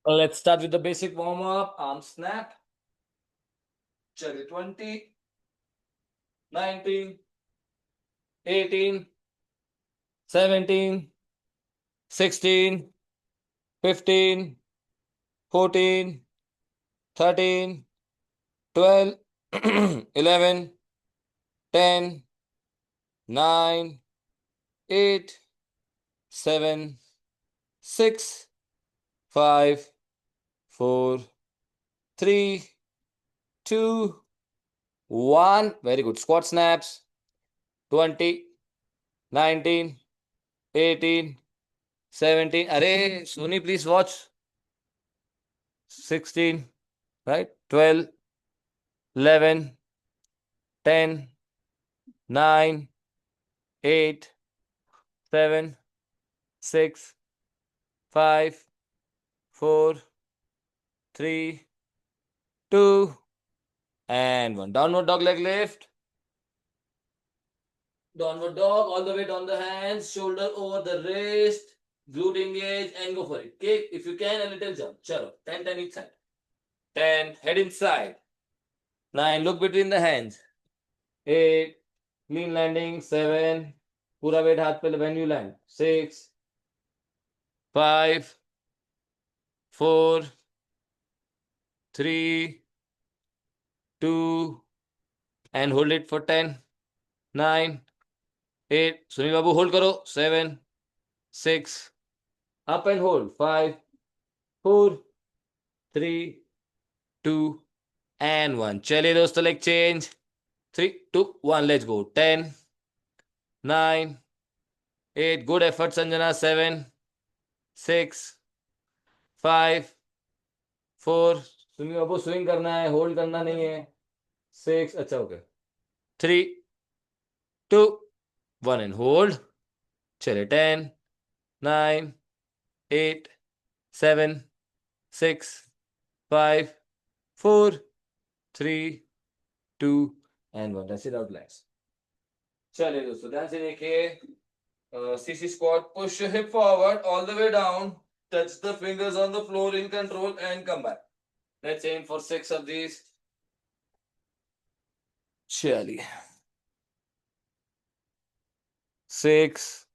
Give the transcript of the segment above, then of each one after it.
Let's start with the basic warm up. Arm snap. Cherry 20, 19, 18, 17, 16, 15, 14, 13, 12, 11, 10, 9, 8, 7, 6, 5, 4, 3, 2, 1. Very good. Squat snaps. 20, 19, 18, 17. Array, Sony, please watch. 16, right? 12, 11, 10, 9, 8, 7, 6, 5, 4, 3, 2, and 1. Downward dog leg lift. Downward dog, all the way down the hands, shoulder over the wrist, glute engage, and go for it. Kick, if you can, a little jump. Chalo, 10, 10 each side. 10, head inside. 9, look between the hands. 8, clean landing. 7, पूरा weight हाथ पे when you land. 6, 5, 4, 3, 2, and hold it for 10, 9, 8. Sunil Babu, hold karo. 7, 6, up and hold. 5, 4, 3, 2, and 1. चलिए दोस्तों, leg change. 3, 2, 1. Let's go. 10, 9, 8. Good effort, Sanjana. 7, 6, 5, 4. सुनिए बाबू, swing करना है, hold करना नहीं है. 6. अच्छा, ओके. 3, 2, 1 and hold. चलिए. 10, 9, 8, 7, 6, 5, 4, 3, 2, and 1. That's it out, legs. चलिए दोस्तों, ध्यान से देखिए. CC squat. Push your hip forward all the way down. Touch the fingers on the floor in control and come back. Let's aim for 6 of these. चलिए. 6,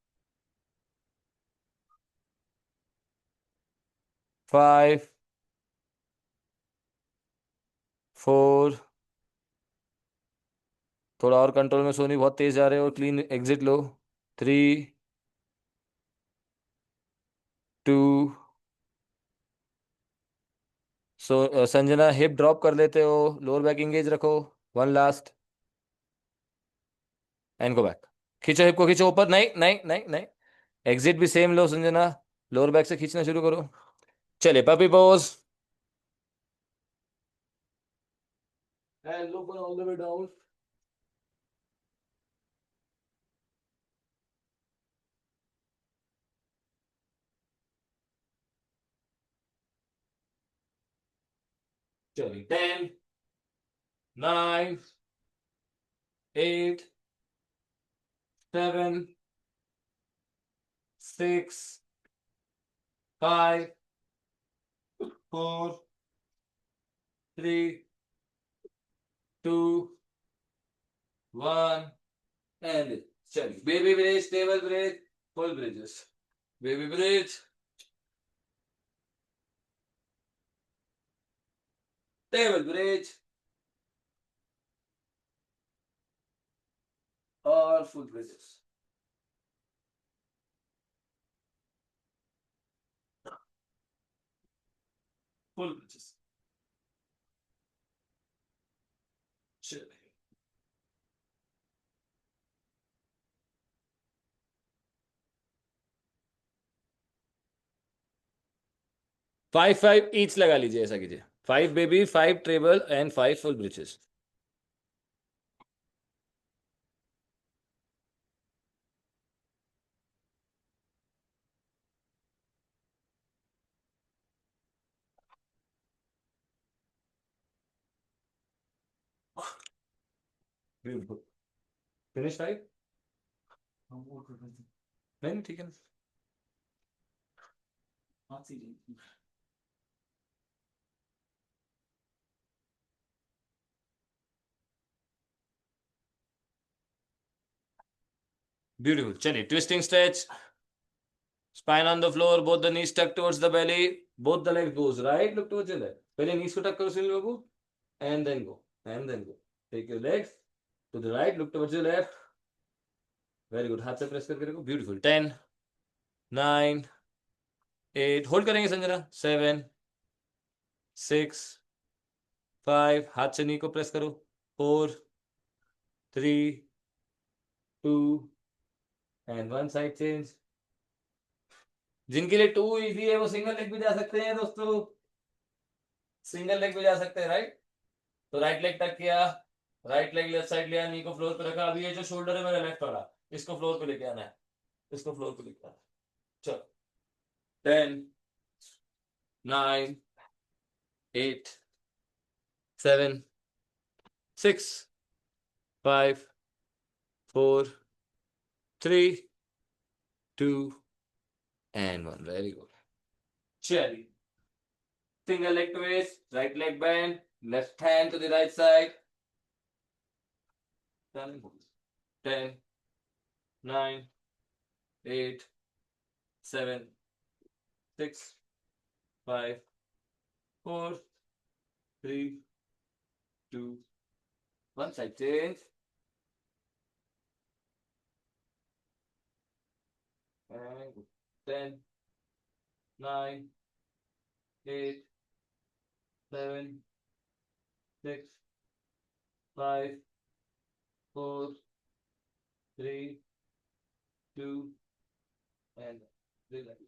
5, 4. थोड़ा और control में सोनी, बहुत तेज जा रहे हो. और क्लीन एग्जिट लो. 3, 2. संजना, हिप ड्रॉप कर लेते हो. लोअर बैक इंगेज रखो. 1 लास्ट. And go back. खींचो हिप को, खींचो ऊपर. नहीं नहीं नहीं नहीं. एग्जिट भी सेम लो संजना. लोअर बैक से खींचना शुरू करो. चलिए, puppy pose. And look all the way down. चलिए. 10, 9, 8, 7, 6, 5, 4, 3, 2, 1. And चलिए. Baby bridge, table bridge, full bridges. Baby bridge, table bridge, or full bridges. Full bridges. चलिए. 5, 5 ईच लगा लीजिए. ऐसा कीजिए. 5 baby, 5 treble and 5 full bridges. Beautiful. Finish 5. नहीं, ठीक है. Beautiful. चलिए twisting stretch. Spine on the floor, both the knees tucked towards the belly, both the legs goes right, look towards your left. पहले knees को tuck करो सुनील बाबू, and then go, and then go. Take your legs to the right, look towards your left. Very good. हाथ से press करके रखो. Beautiful. 10, 9, 8. Hold करेंगे संजना. 7, 6, 5. हाथ से knee को press करो. 4, 3, 2, and one side change. जिनके लिए 2 इजी है वो सिंगल लेग भी जा सकते हैं दोस्तों. सिंगल लेग भी जा सकते हैं, राइट. तो राइट लेग टक किया, राइट लेग लेफ्ट साइड लिया, नी को फ्लोर पे रखा. अभी ये जो शोल्डर है मेरा लेफ्ट वाला, इसको फ्लोर पे लेके आना है, इसको फ्लोर पे लेके आना है. चलो 10, 9, 8, 7, 6, 5, 4, 3, 2 and 1. Very good. चलिए single leg twist, right leg bend, left hand to the right side. 10, 9, 8, 7, 6, 5, 4, 3, 2, 1. Side change. And 10, 9, 8, 7, 6, 5, 4, 3, 2 and relax.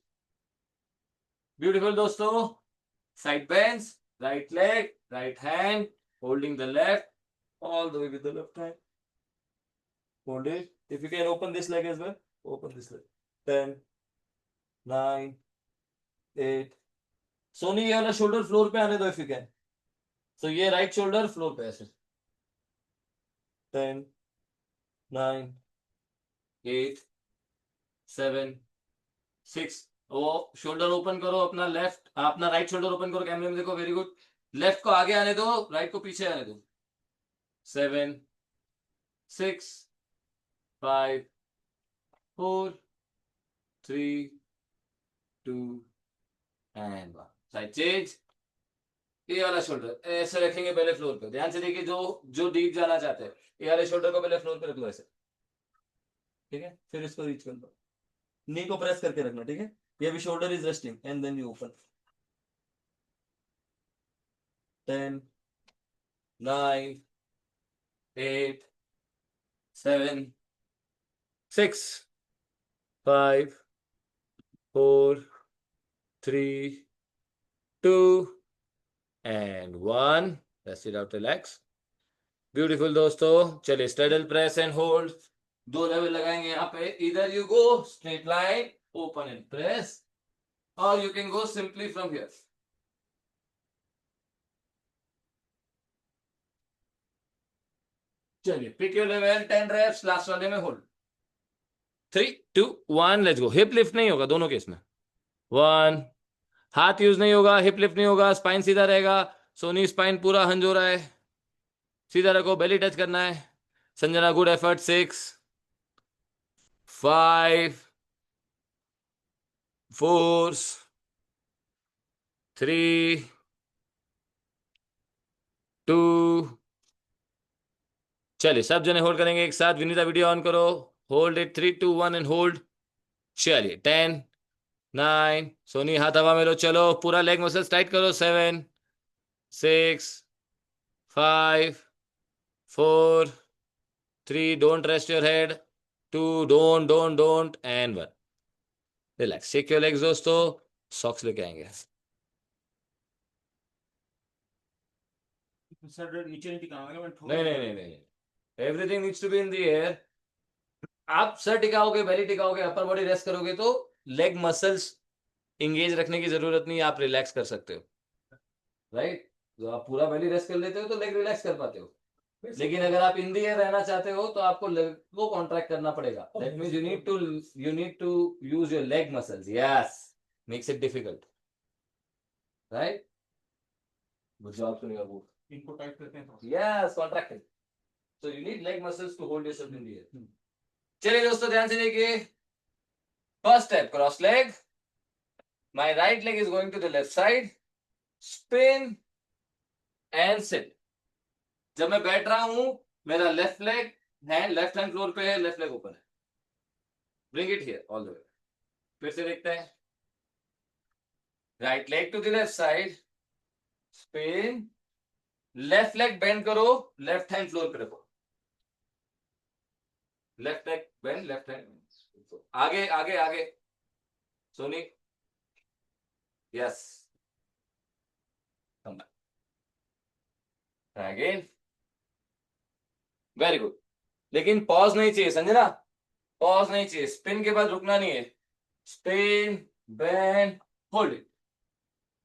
Beautiful दोस्तों. Side bends, right leg, right hand, holding the left, all the way with the left hand. Hold it. If you can open this leg as well, open this leg. 10, 9, 8. Soni ये वाला shoulder floor पे आने दो if you can. So ये right shoulder floor पे ऐसे. 10, 9, 8, 7, 6. वो shoulder open करो अपना लेफ्ट, अपना राइट शोल्डर ओपन करो, कैमरे में देखो. Very good. लेफ्ट को आगे आने दो, राइट को पीछे आने दो. 7, 6, 5, 4, 3, 2 and 1. Side change. ये वाला शोल्डर ऐसे रखेंगे पहले फ्लोर पे. ध्यान से देखिए, जो जो डीप जाना चाहते हैं, ये वाले शोल्डर को पहले फ्लोर पे रख लो ऐसे. ठीक है, फिर इसको रीच कर लो. नी को प्रेस करके रखना. ठीक है, ये भी shoulder is resting and then you open. 10, 9, 8, 7, 6, 5, 4, 3, 2 and 1. Rest it out, relax. Beautiful दोस्तों. चलिए straddle press and hold. 2 level लगाएंगे यहाँ पे. इधर you go straight line, open and press, और you can go simply from here. चलिए pick your level. 10 reps. Last वाले में hold. 3, 2, 1. Let's go. Hip lift नहीं होगा दोनों केस में. 1. हाथ यूज नहीं होगा, हिप लिफ्ट नहीं होगा, स्पाइन सीधा रहेगा. सोनी स्पाइन पूरा हंज हो रहा है. सीधा रखो, बेली टच करना है. Sanjana good effort. 6, 5, 4, 3, 2. चलिए सब जने होल्ड करेंगे एक साथ. विनीता वीडियो ऑन करो. Hold it. 3, 2, 1 and hold. चलिए 10, 9. सोनी हाथ हवा में लो. चलो पूरा लेग मसल्स टाइट करो. 7, 6, 5, 4, 3. Don't rest your head. 2. Don't end 1. Relax. Shake your legs दोस्तों. सॉक्स लेके आएंगे. नहीं. Everything needs to be in the air. आप सर टिकाओगे, बेली टिकाओगे, अपर बॉडी रेस्ट करोगे तो लेग मसल्स इंगेज रखने की जरूरत नहीं. आप रिलैक्स कर सकते हो, राइट. तो आप पूरा बेली रेस्ट कर लेते हो तो लेग रिलैक्स कर पाते हो. लेकिन अगर आप इन द एयर रहना चाहते हो तो आपको लेग को कॉन्ट्रैक्ट करना पड़ेगा. That means you need to use your leg muscles. Yes, makes it difficult, right. Good job सुनिए बाबू. इनको टाइट करते हैं. Yes, contracting. So you need leg muscles to hold yourself in the air. चलिए दोस्तों ध्यान से देखिए, first step cross leg, my right leg is going to the left side, spin and sit. जब मैं बैठ रहा हूं, मेरा लेफ्ट लेग है, लेफ्ट हैंड फ्लोर पे है, लेफ्ट लेग ऊपर है। Bring it here all the way. फिर से देखते हैं, right leg to the left side, spin, left leg bend करो, लेफ्ट हैंड फ्लोर पे रखो, left leg bend, left hand आगे आगे आगे। Soni, yes, come back, again, very good. लेकिन पॉज नहीं चाहिए, संजना, पॉज नहीं चाहिए, स्पिन के बाद रुकना नहीं है, spin, bend, hold it,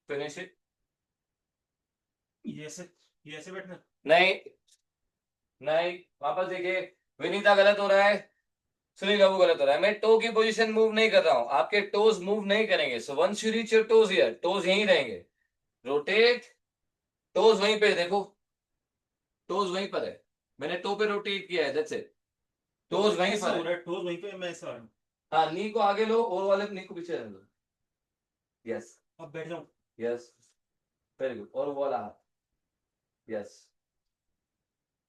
finish it. ये ऐसे बैठना। नहीं, नहीं, वापस देखिए, विनीता गलत हो रहा है, सुनील बाबू गलत हो रहा है। मैं टो की पोजीशन मूव नहीं कर रहा हूं, आपके टोज मूव नहीं करेंगे। So once you reach your toes here, toes यहीं रहेंगे, रोटेट, टोज वहीं पे देखो, टोज वहीं पर है, मैंने टो पे रोटेट किया है, दैट्स इट, टोज वहीं ऐसा पर हो है। रहा है, ठोस वहीं पे, मैं ऐसा हाँ, नी को आगे लो और वाले नी को पीछे रहने दो, यस, अब बैठ जाऊं। यस, वेरी गुड, और वो वाला हाथ, यस,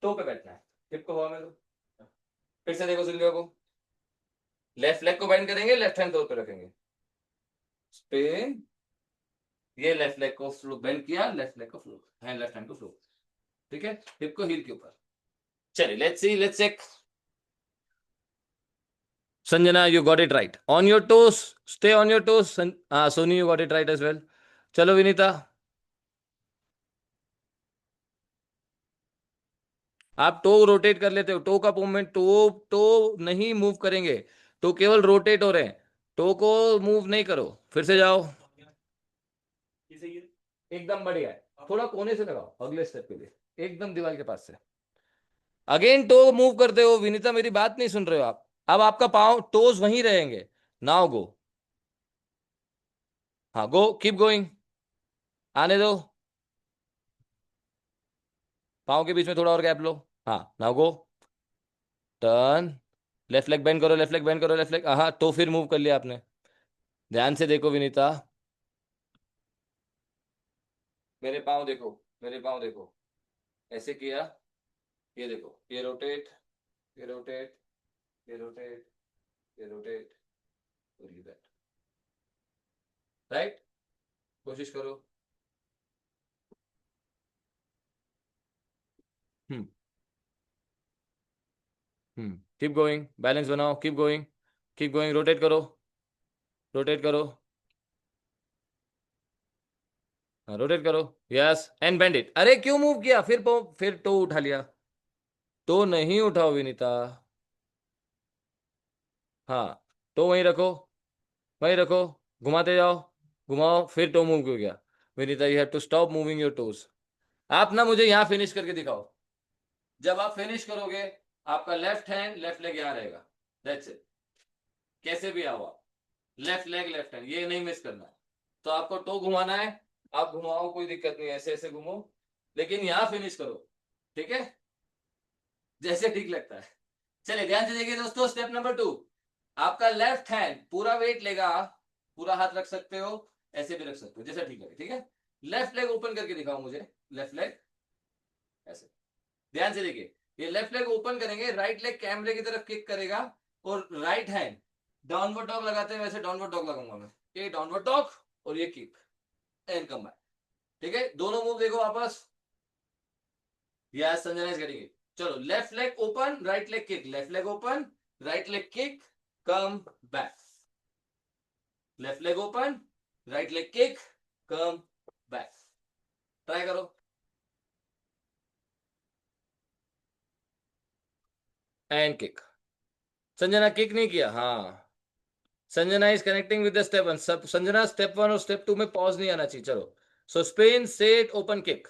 टो पे बैठना है, हिप को हवा में दो। फिर से देखो सुनील बाबू, लेफ्ट लेग को बेंड करेंगे, लेफ्ट हैंड टो पे रखेंगे, स्पिन, ये लेफ्ट लेग को फ्लो बेंड किया, लेफ्ट लेग को फ्लो हैंड, लेफ्ट हैंड को फ्लो, ठीक है, हिप को हील के ऊपर। चलिए let's see, let's check. Sanjana, you got it right, on your toes, stay on your toes. हाँ Soni, you got it right as well. चलो विनीता, आप टो रोटेट कर लेते हो, टो का मूवमेंट, टो टो नहीं मूव करेंगे, टो केवल रोटेट हो रहे हैं, टो को मूव नहीं करो। फिर से जाओ, ये सही है। एकदम बढ़िया है, थोड़ा कोने से लगाओ अगले स्टेप के लिए, एकदम दीवार के पास से। अगेन टो मूव करते हो विनीता, मेरी बात नहीं सुन रहे हो आप। अब आपका पाँव टोज वहीं रहेंगे, नाउ गो, हाँ गो, कीप गोइंग, आने दो, पाँव के बीच में थोड़ा और गैप लो, हाँ now go, turn, left leg bend करो, लेफ्ट लेग बेंड करो, लेफ्ट लेग, हाँ तो फिर मूव कर लिया आपने। ध्यान से देखो विनीता, मेरे पाँव देखो, मेरे पाँव देखो, ऐसे किया, ये देखो, ये रोटेट, ये रोटेट, ये रोटेट, ये रोटेट, और ये बैठ, राइट, कोशिश करो। हम्म, कीप गोइंग, बैलेंस बनाओ, keep going, keep going, rotate करो, रोटेट करो, हाँ रोटेट करो, यस एंड बेंड इट। अरे क्यों मूव किया, फिर टो उठा लिया, टो नहीं उठाओ विनीता, हाँ टो वहीं रखो, वहीं रखो, घुमाते जाओ, घुमाओ, फिर टो मूव क्यों गया। Vinita, you have to stop moving your toes. आप ना मुझे यहाँ फिनिश करके दिखाओ, जब आप फिनिश करोगे, आपका लेफ्ट हैंड लेफ्ट लेग यहाँ रहेगा, दैट्स इट, कैसे भी आओ आप, लेफ्ट लेग लेफ्ट हैंड, ये नहीं मिस करना है। तो आपको टो घुमाना है, आप घुमाओ, कोई दिक्कत नहीं, ऐसे ऐसे घुमो, लेकिन यहाँ फिनिश करो, ठीक है, जैसे ठीक लगता है। चलिए ध्यान से देखिए दोस्तों, स्टेप नंबर 2, आपका लेफ्ट हैंड पूरा वेट लेगा, पूरा हाथ रख सकते हो, ऐसे भी रख सकते हो, जैसा ठीक लगे, ठीक है। लेफ्ट लेग ओपन करके दिखाओ मुझे, लेफ्ट लेग ऐसे, ध्यान से देखिए, ये लेफ्ट लेग ओपन करेंगे, राइट लेग कैमरे की तरफ किक करेगा, और राइट हैंड डाउनवर्ड डॉग लगाते हैं, वैसे डाउनवर्ड डॉग लगाऊंगा मैं, ये डाउनवर्ड डॉग, और ये किक एंड कम बैक, ठीक है, दोनों मूव देखो वापस, yes Sanjana is getting it. चलो left leg open, right leg kick, left leg open, right leg kick, come back, left leg open, right leg kick, come back, try करो, and kick. Sanjana kick नहीं किया, हाँ, Sanjana is connecting with the step one, सब Sanjana step one और step two में pause नहीं आना चाहिए। चलो, so spin set open kick,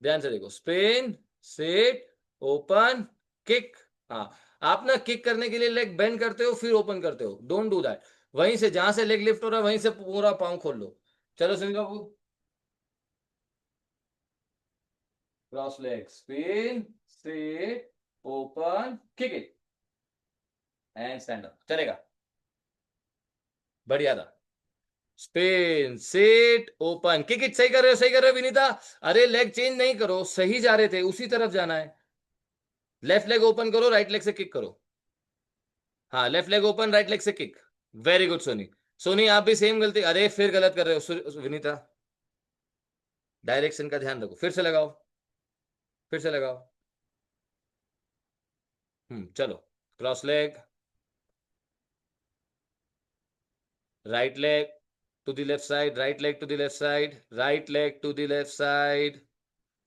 ध्यान से देखो, स्पेन सेट ओपन किक, हाँ, आप ना किक करने के लिए लेग बेंड करते हो, फिर ओपन करते हो, डोंट डू दैट, वहीं से जहां से लेग लिफ्ट हो रहा है वहीं से पूरा पाँव खोल लो। चलो Sunil Babu, cross leg, spin set open kick it, and stand up, चलेगा, बढ़िया था। Spin, sit, open, kick it, सही कर रहे हो, सही कर रहे हो विनीता। अरे लेग चेंज नहीं करो, सही जा रहे थे, उसी तरफ जाना है। लेफ्ट लेग ओपन करो, राइट लेग से किक करो। हाँ, left leg open, right leg से kick. Very good Soni. Soni आप भी सेम गलती, अरे फिर गलत कर रहे हो विनीता। डायरेक्शन का ध्यान रखो, फिर से लगाओ, फिर से लगाओ। चलो, cross leg, right leg to the left side, right leg to the left side, right leg to the left side,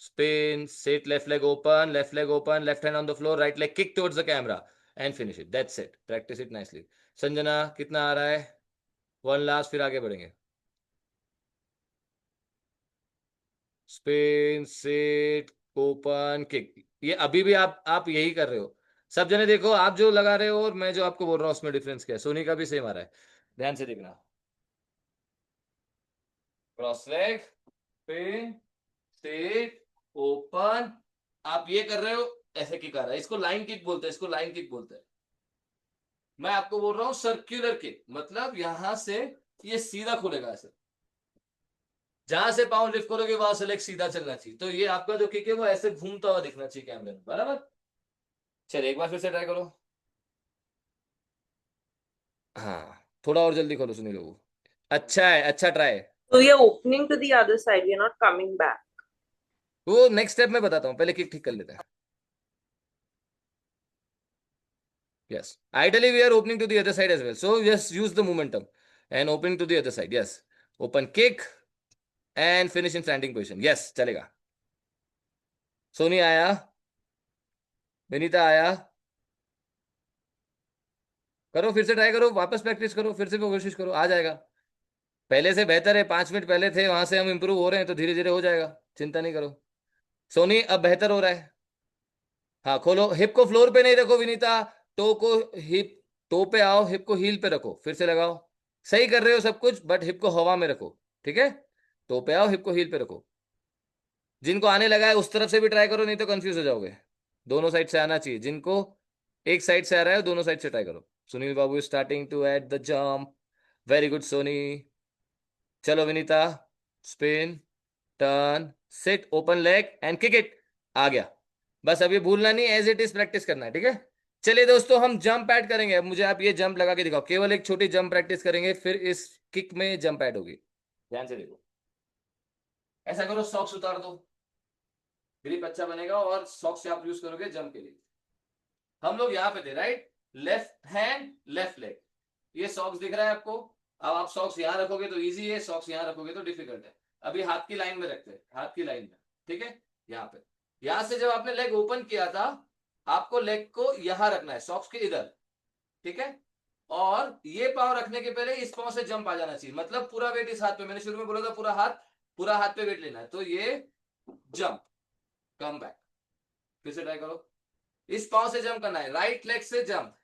spin, sit, left leg open, left hand on the floor, right leg kick towards the camera and finish it. That's it. Practice it nicely. Sanjana कितना आ रहा है? One last, फिर आगे बढ़ेंगे। Spin, sit, open, kick. ये अभी भी आप यही कर रहे हो। सब जने देखो, आप जो लगा रहे हो और मैं जो आपको बोल रहा हूँ उसमें डिफरेंस क्या है। सोनी का भी सेम आ रहा है, ध्यान से देखना। Cross leg, spin, sit, open. आप ये कर रहे हो, ऐसे किक आ रहा है, इसको लाइन किक बोलते हैं, इसको लाइन किक बोलते हैं। मैं आपको बोल रहा हूं सर्क्यूलर किक, मतलब यहां से ये सीधा खुलेगा ऐसे। जहां से पाँव लिफ्ट करोगे वहां से लेग सीधा चलना चाहिए। तो ये आपका जो किक है वो ऐसे घूमता हुआ दिखना चाहिए कैमरे में, बराबर। चलिए एक बार फिर से ट्राई करो। हाँ, थोड़ा और जल्दी करो सुनील बाबू। अच्छा है, अच्छा try. So you're opening to the other side, you're not coming back. वो नेक्स्ट स्टेप में बताता हूँ, पहले किक ठीक कर लेते हैं। Yes, ideally we are opening to the other side as well, so just use the momentum and opening to the other side. Yes, open kick and finish in standing position. Yes, चलेगा। सोनी आया, विनीता आया, करो फिर से, try करो, वापस practice करो, फिर से कोशिश करो, आ जाएगा। पहले से बेहतर है, 5 मिनट पहले थे वहां से हम इंप्रूव हो रहे हैं, तो धीरे धीरे हो जाएगा, चिंता नहीं करो। सोनी अब बेहतर हो रहा है। हाँ खोलो, हिप को फ्लोर पे नहीं रखो विनीता, टो को हिप, टो पे आओ, हिप को हील पे रखो, फिर से लगाओ। सही कर रहे हो सब कुछ, बट हिप को हवा में रखो, ठीक है। टो पे आओ, हिप को हील पे रखो। जिनको आने लगा है उस तरफ से भी ट्राई करो, नहीं तो कंफ्यूज हो जाओगे। दोनों साइड से आना चाहिए, जिनको एक साइड से आ रहा है दोनों साइड से ट्राई करो। Sunil Babu starting to at the jump, very good Soni. चलो Vinita, spin, turn, sit, open leg and kick it, आ गया। बस अभी भूलना नहीं, एज इट इज प्रैक्टिस करना है, ठीक है। चलिए दोस्तों, हम जंप ऐड करेंगे। अब मुझे आप ये जंप लगा के दिखाओ, केवल एक छोटी जंप प्रैक्टिस करेंगे, फिर इस किक में जंप ऐड होगी। ध्यान से देखो, ऐसा करो, सॉक्स उतार दो, ग्रिप अच्छा बनेगा, और सॉक्स आप यूज करोगे जंप के लिए। हम लोग यहाँ पे थे, right, left hand left leg, ये सॉक्स दिख रहा है आपको। अब आप सॉक्स यहाँ रखोगे तो इजी है, सॉक्स यहाँ रखोगे तो डिफिकल्ट है। अभी हाथ की लाइन में रखते हैं, हाथ की लाइन में, ठीक है। यहाँ पे, यहां से जब आपने लेग ओपन किया था, आपको लेग को यहां रखना है, सॉक्स के इधर, ठीक है। और ये पाँव रखने के पहले इस पाँव से जंप आ जाना चाहिए, मतलब पूरा वेट इस हाथ पे, मैंने शुरू में बोला था पूरा हाथ पे वेट लेना है, तो ये जंप, कम बैक। फिर से ट्राई करो, इस पाँव से जंप करना है, राइट लेग से जंप,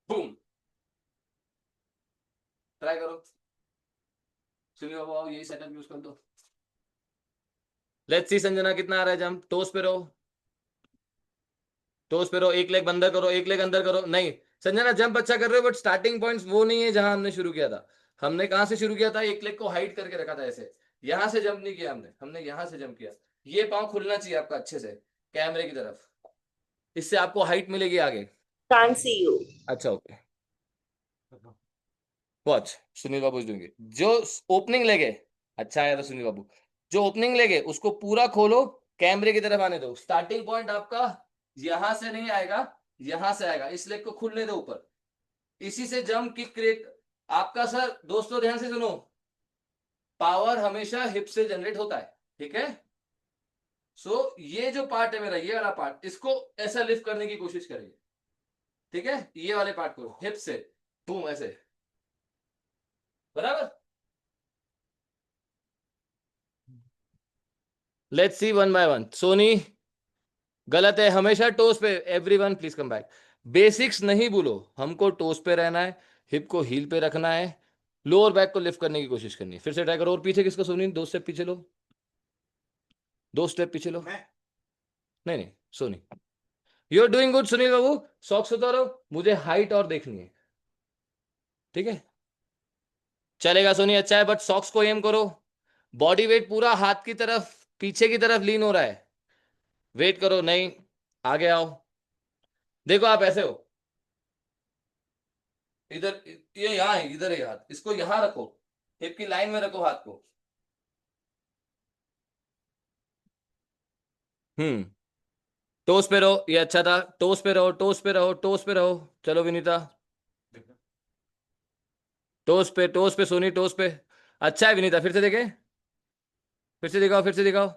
बूम। ट्राई करो, सुनिए बाबू, यही सेटअप यूज कर दो। लेट्स सी संजना कितना आ रहा है जंप। टोस पे रहो, टोस पे रहो, एक लेग अंदर करो, एक लेग अंदर करो। नहीं संजना, जंप अच्छा कर रहे हो, बट स्टार्टिंग पॉइंट्स वो नहीं है जहां हमने शुरू किया था। हमने कहां से शुरू किया था, एक लेग को हाइट करके रखा था ऐसे, यहां से जंप नहीं किया हमने, हमने यहां से जंप किया। ये पाँव खुलना चाहिए आपका अच्छे से कैमरे की तरफ, इससे आपको हाइट मिलेगी आगे। Can't see you. अच्छा ओके, वॉच सुनील बाबू देंगे जो ओपनिंग लेग है। अच्छा आया था सुनील बाबू, जो ओपनिंग लेग है उसको पूरा खोलो, कैमरे की तरफ आने दो। स्टार्टिंग पॉइंट आपका यहां से नहीं आएगा, यहां से आएगा, इस लेग को खुलने दो ऊपर, इसी से जंप किक क्रिएट आपका। सर दोस्तों ध्यान से सुनो, पावर हमेशा हिप से जनरेट होता है, ठीक है। सो ये जो पार्ट है मेरा, ये वाला पार्ट, इसको ऐसा लिफ्ट करने की कोशिश करेंगे, ठीक है। ये वाले पार्ट को हिप से बूम ऐसे, बराबर। Let's see one by one. Soni गलत है, हमेशा टोस पे। Everyone please come back. Basics नहीं भूलो, हमको टोस पे रहना है, हिप को हील पे रखना है, लोअर बैक को लिफ्ट करने की कोशिश करनी है। फिर से ट्राई करो, और पीछे किसको सोनी, 2 स्टेप पीछे लो, 2 स्टेप पीछे लो। मैं नहीं नहीं Soni, you are doing good Sunil बाबू। सॉक्स उतारो, मुझे हाइट और देखनी है, ठीक है? चलेगा सोनी, अच्छा है, बट सॉक्स को एम करो। बॉडी वेट पूरा हाथ की तरफ, पीछे की तरफ लीन हो रहा है। वेट करो, नहीं, आगे आओ। देखो आप ऐसे हो, इधर, ये यहाँ है, इधर है हाथ, इसको यहां रखो, हिप की लाइन में रखो हाथ को। टोस पे रहो, ये अच्छा था, टोस पे रहो, टोस पे रहो, टोस पे रहो। चलो विनीता, टोस पे सोनी, टोस पे। अच्छा है विनीता, फिर से देखे, फिर से दिखाओ, फिर से दिखाओ।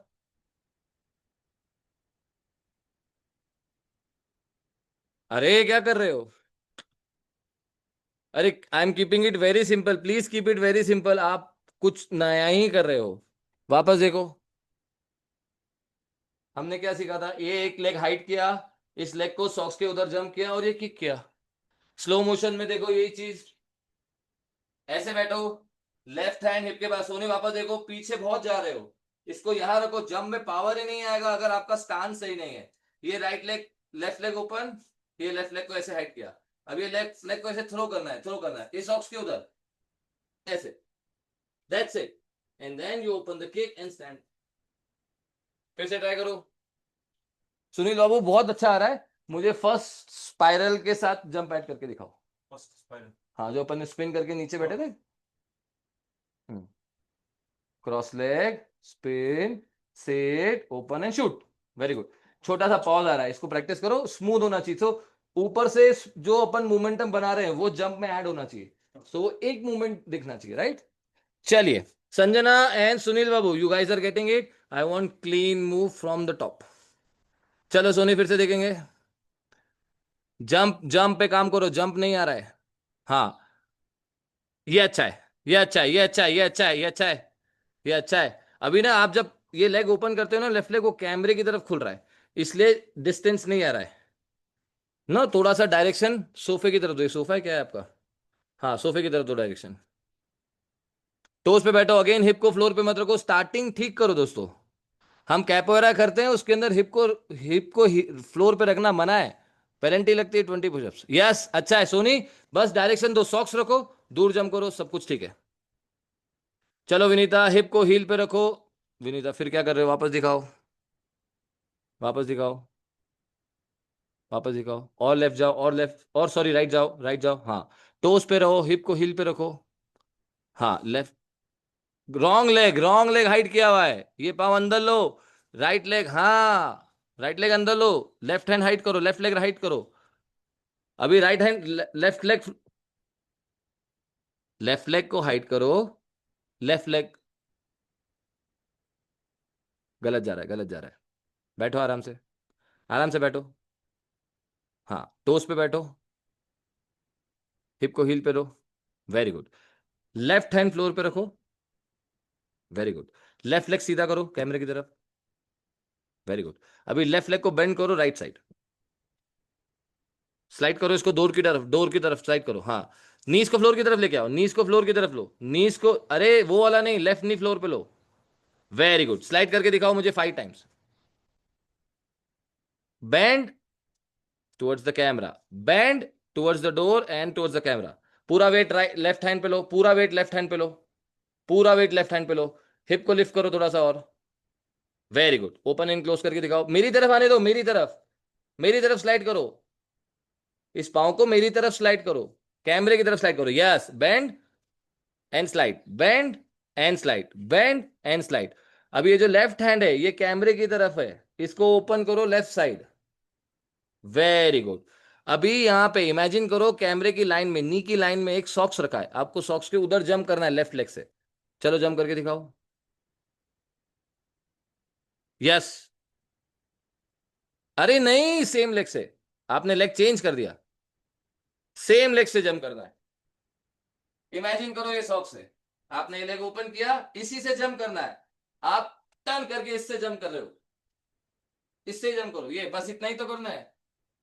अरे क्या कर रहे हो? अरे I am keeping it very simple, please keep it very simple. आप कुछ नया ही कर रहे हो। वापस देखो, हमने क्या सीखा था? ये एक लेग हाइट किया, इस लेग को सॉक्स के उधर जंप किया और ये किक किया। स्लो मोशन में देखो यही चीज, ऐसे बैठो, लेफ्ट हैंड हिप के पास, सोने वापस देखो, पीछे बहुत जा रहे हो। इसको यहां रखो, जंप में पावर ही नहीं आएगा अगर आपका स्टांस सही नहीं है। ये right leg, left leg open, ये लेफ्ट लेग को ऐसे हाइट किया। अब ये लेफ्ट लेग को ऐसे थ्रो करना है, थ्रो करना है, इस सॉक्स के उधर, ऐसे, that's it, and then you open the kick and stand. फिर से ट्राई करो। सुनील बाबू बहुत अच्छा आ रहा है, मुझे फर्स्ट स्पाइरल के साथ जंप ऐड करके दिखाओ। First spiral. हाँ, जो अपन ने स्पिन करके नीचे बैठे थे। Cross leg, spin, set, open and shoot. Very good. छोटा सा पॉज आ रहा है, इसको प्रैक्टिस करो, स्मूथ होना चाहिए। तो ऊपर से जो अपन मोमेंटम बना रहे हैं वो जंप में ऐड होना चाहिए, तो वो एक मूवमेंट दिखना चाहिए, राइट? चलिए, संजना एंड सुनील बाबू, you guys are getting it. I want clean move from the top. चलो सोनी, फिर से देखेंगे। जंप, जंप पे काम करो, जंप नहीं आ रहा है। हाँ, ये अच्छा है, ये अच्छा है, ये अच्छा है, ये अच्छा है, ये अच्छा है, ये अच्छा है। अभी ना आप जब ये लेग ओपन करते हो ना, लेफ्ट लेग, वो कैमरे की तरफ खुल रहा है, इसलिए डिस्टेंस नहीं आ रहा है ना। थोड़ा सा डायरेक्शन सोफे की तरफ दो, ये सोफा है क्या है आपका? हाँ, सोफे की तरफ दो डायरेक्शन। टोस पे बैठो, अगेन हिप को फ्लोर पे मत रखो, स्टार्टिंग ठीक करो दोस्तों। हम कैपोएरा करते हैं, उसके अंदर हिप को फ्लोर पे रखना मना है, पेनल्टी लगती है 20 पुशअप्स। यस, अच्छा है सोनी, बस डायरेक्शन दो, सॉक्स रखो, दूर जंप करो, सब कुछ ठीक है। चलो विनीता, हिप को हील पे रखो। विनीता फिर क्या कर रहे हो? वापस दिखाओ, वापस दिखाओ, वापस दिखाओ, और लेफ्ट जाओ, और लेफ्ट, और सॉरी, राइट जाओ, राइट जाओ, हाँ। टोस पे रहो, हिप को हील पे रखो। हाँ, लेफ्ट, रॉन्ग लेग हाइट किया हुआ है, ये पाँव अंदर लो। राइट लेग, हाँ, राइट लेग अंदर लो। लेफ्ट हैंड हाइट करो, लेफ्ट लेग हाइट करो। अभी right hand, left leg, left leg को हाइट करो। लेफ्ट लेग, गलत जा रहा है, गलत जा रहा है। बैठो आराम से, आराम से बैठो। हाँ, टोस पे बैठो, हिप को हील पे लो। Very good. Left hand floor पे रखो। Very good. लेफ्ट लेग सीधा करो कैमरे की तरफ। Very good. अभी लेफ्ट लेग को बेंड करो, राइट साइड स्लाइड करो, इसको डोर की तरफ, डोर की तरफ स्लाइड करो। हाँ, नीज को फ्लोर की तरफ लेके आओ, नीज को फ्लोर की तरफ लो, नीज को, अरे वो वाला नहीं, लेफ्ट नी फ्लोर पे लो। वेरी गुड, स्लाइड करके दिखाओ मुझे 5 times. Band towards the camera, band towards the door and towards the camera. पूरा वेट राइट, लेफ्ट हैंड पे लो, पूरा वेट लेफ्ट हैंड पे लो, पूरा वेट लेफ्ट हैंड पे लो। हिप को लिफ्ट करो थोड़ा सा और। Very good, open and close करके दिखाओ, मेरी तरफ आने दो, मेरी तरफ, मेरी तरफ स्लाइड करो, इस पाँव को मेरी तरफ स्लाइड करो, कैमरे की तरफ स्लाइड करो। Yes, bend and slide, bend and slide, bend and slide. अब ये जो लेफ्ट हैंड है ये कैमरे की तरफ है, इसको ओपन करो लेफ्ट साइड। Very good. अभी यहां पे इमेजिन करो, कैमरे की लाइन में, नी की लाइन में एक सॉक्स रखा है, आपको सॉक्स के उधर जंप करना है लेफ्ट लेग से। चलो जंप करके दिखाओ। यस, अरे नहीं, सेम लेग से, आपने लेग चेंज कर दिया, सेम लेग से जंप करना है। इमेजिन करो ये सॉक्स है, आपने ये लेग ओपन किया, इसी से जंप करना है। आप टर्न करके इससे जंप कर रहे हो, इससे जंप करो, ये बस इतना ही तो करना है।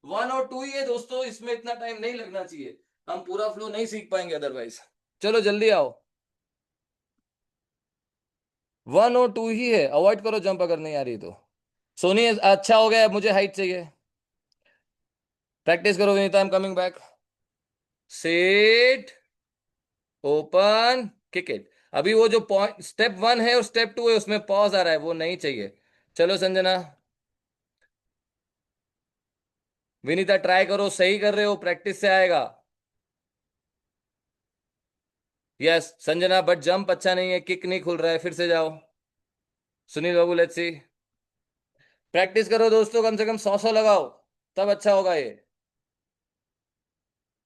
1 और 2 ही है दोस्तों, इसमें इतना टाइम नहीं लगना चाहिए, हम पूरा फ्लो नहीं सीख पाएंगे अदरवाइज। चलो जल्दी आओ, 1 और 2 ही है, अवॉइड करो जंप अगर नहीं आ रही तो। सोनी अच्छा हो गया, अब मुझे हाइट चाहिए। प्रैक्टिस करो Vinita, I am coming back. Sit, open, kick it. अभी वो जो पॉइंट स्टेप 1 है और स्टेप 2 है उसमें पॉज आ रहा है, वो नहीं चाहिए. चलो संजना. विनीता ट्राई करो, सही कर रहे हो, प्रैक्टिस से आएगा. यस संजना, बट जंप अच्छा नहीं है, किक नहीं खुल रहा है, फिर से जाओ. सुनील बाबू लेट्स सी. प्रैक्टिस करो दोस्तों, कम से कम 100 लगाओ, तब अच्छा होगा ये.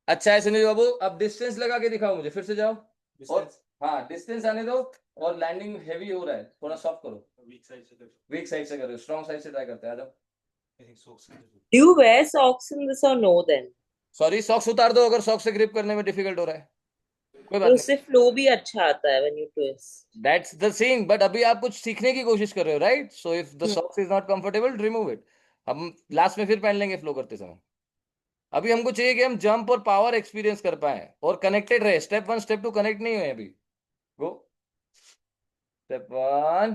अच्छा है सुनील बाबू, अब डिस्टेंस लगा के दिखाओ मुझे, फिर से जाओ. और डिस्टेंस हाँ, डिस्टेंस आने दो. और लैंडिंग हैवी हो रहा है, थोड़ा सॉफ्ट करो. वीक साइड से कर. वीक साइड से करो, स्ट्रॉन्ग साइड से ट्राई करते हैं. आ जाओ. आई थिंक सॉक्स से कर. Do you wear socks in this or no then? Sorry, socks उतार दो अगर सॉक्स से ग्रिप करने में डिफिकल्ट हो रहा है. कोई तो बात उससे फ्लो भी अच्छा आता है when you twist. नहीं, दैट्स द सीन. बट अभी आप कुछ सीखने की कोशिश कर रहे हो, right? So if the Hmm. Socks is not comfortable, remove it. हम लास्ट में फिर पहन लेंगे फ्लो करते समय. अभी हमको चाहिए कि हम जंप और पावर एक्सपीरियंस कर पाए और कनेक्टेड रहे. स्टेप 1 स्टेप 2 कनेक्ट नहीं हुए अभी. गो. Step 1,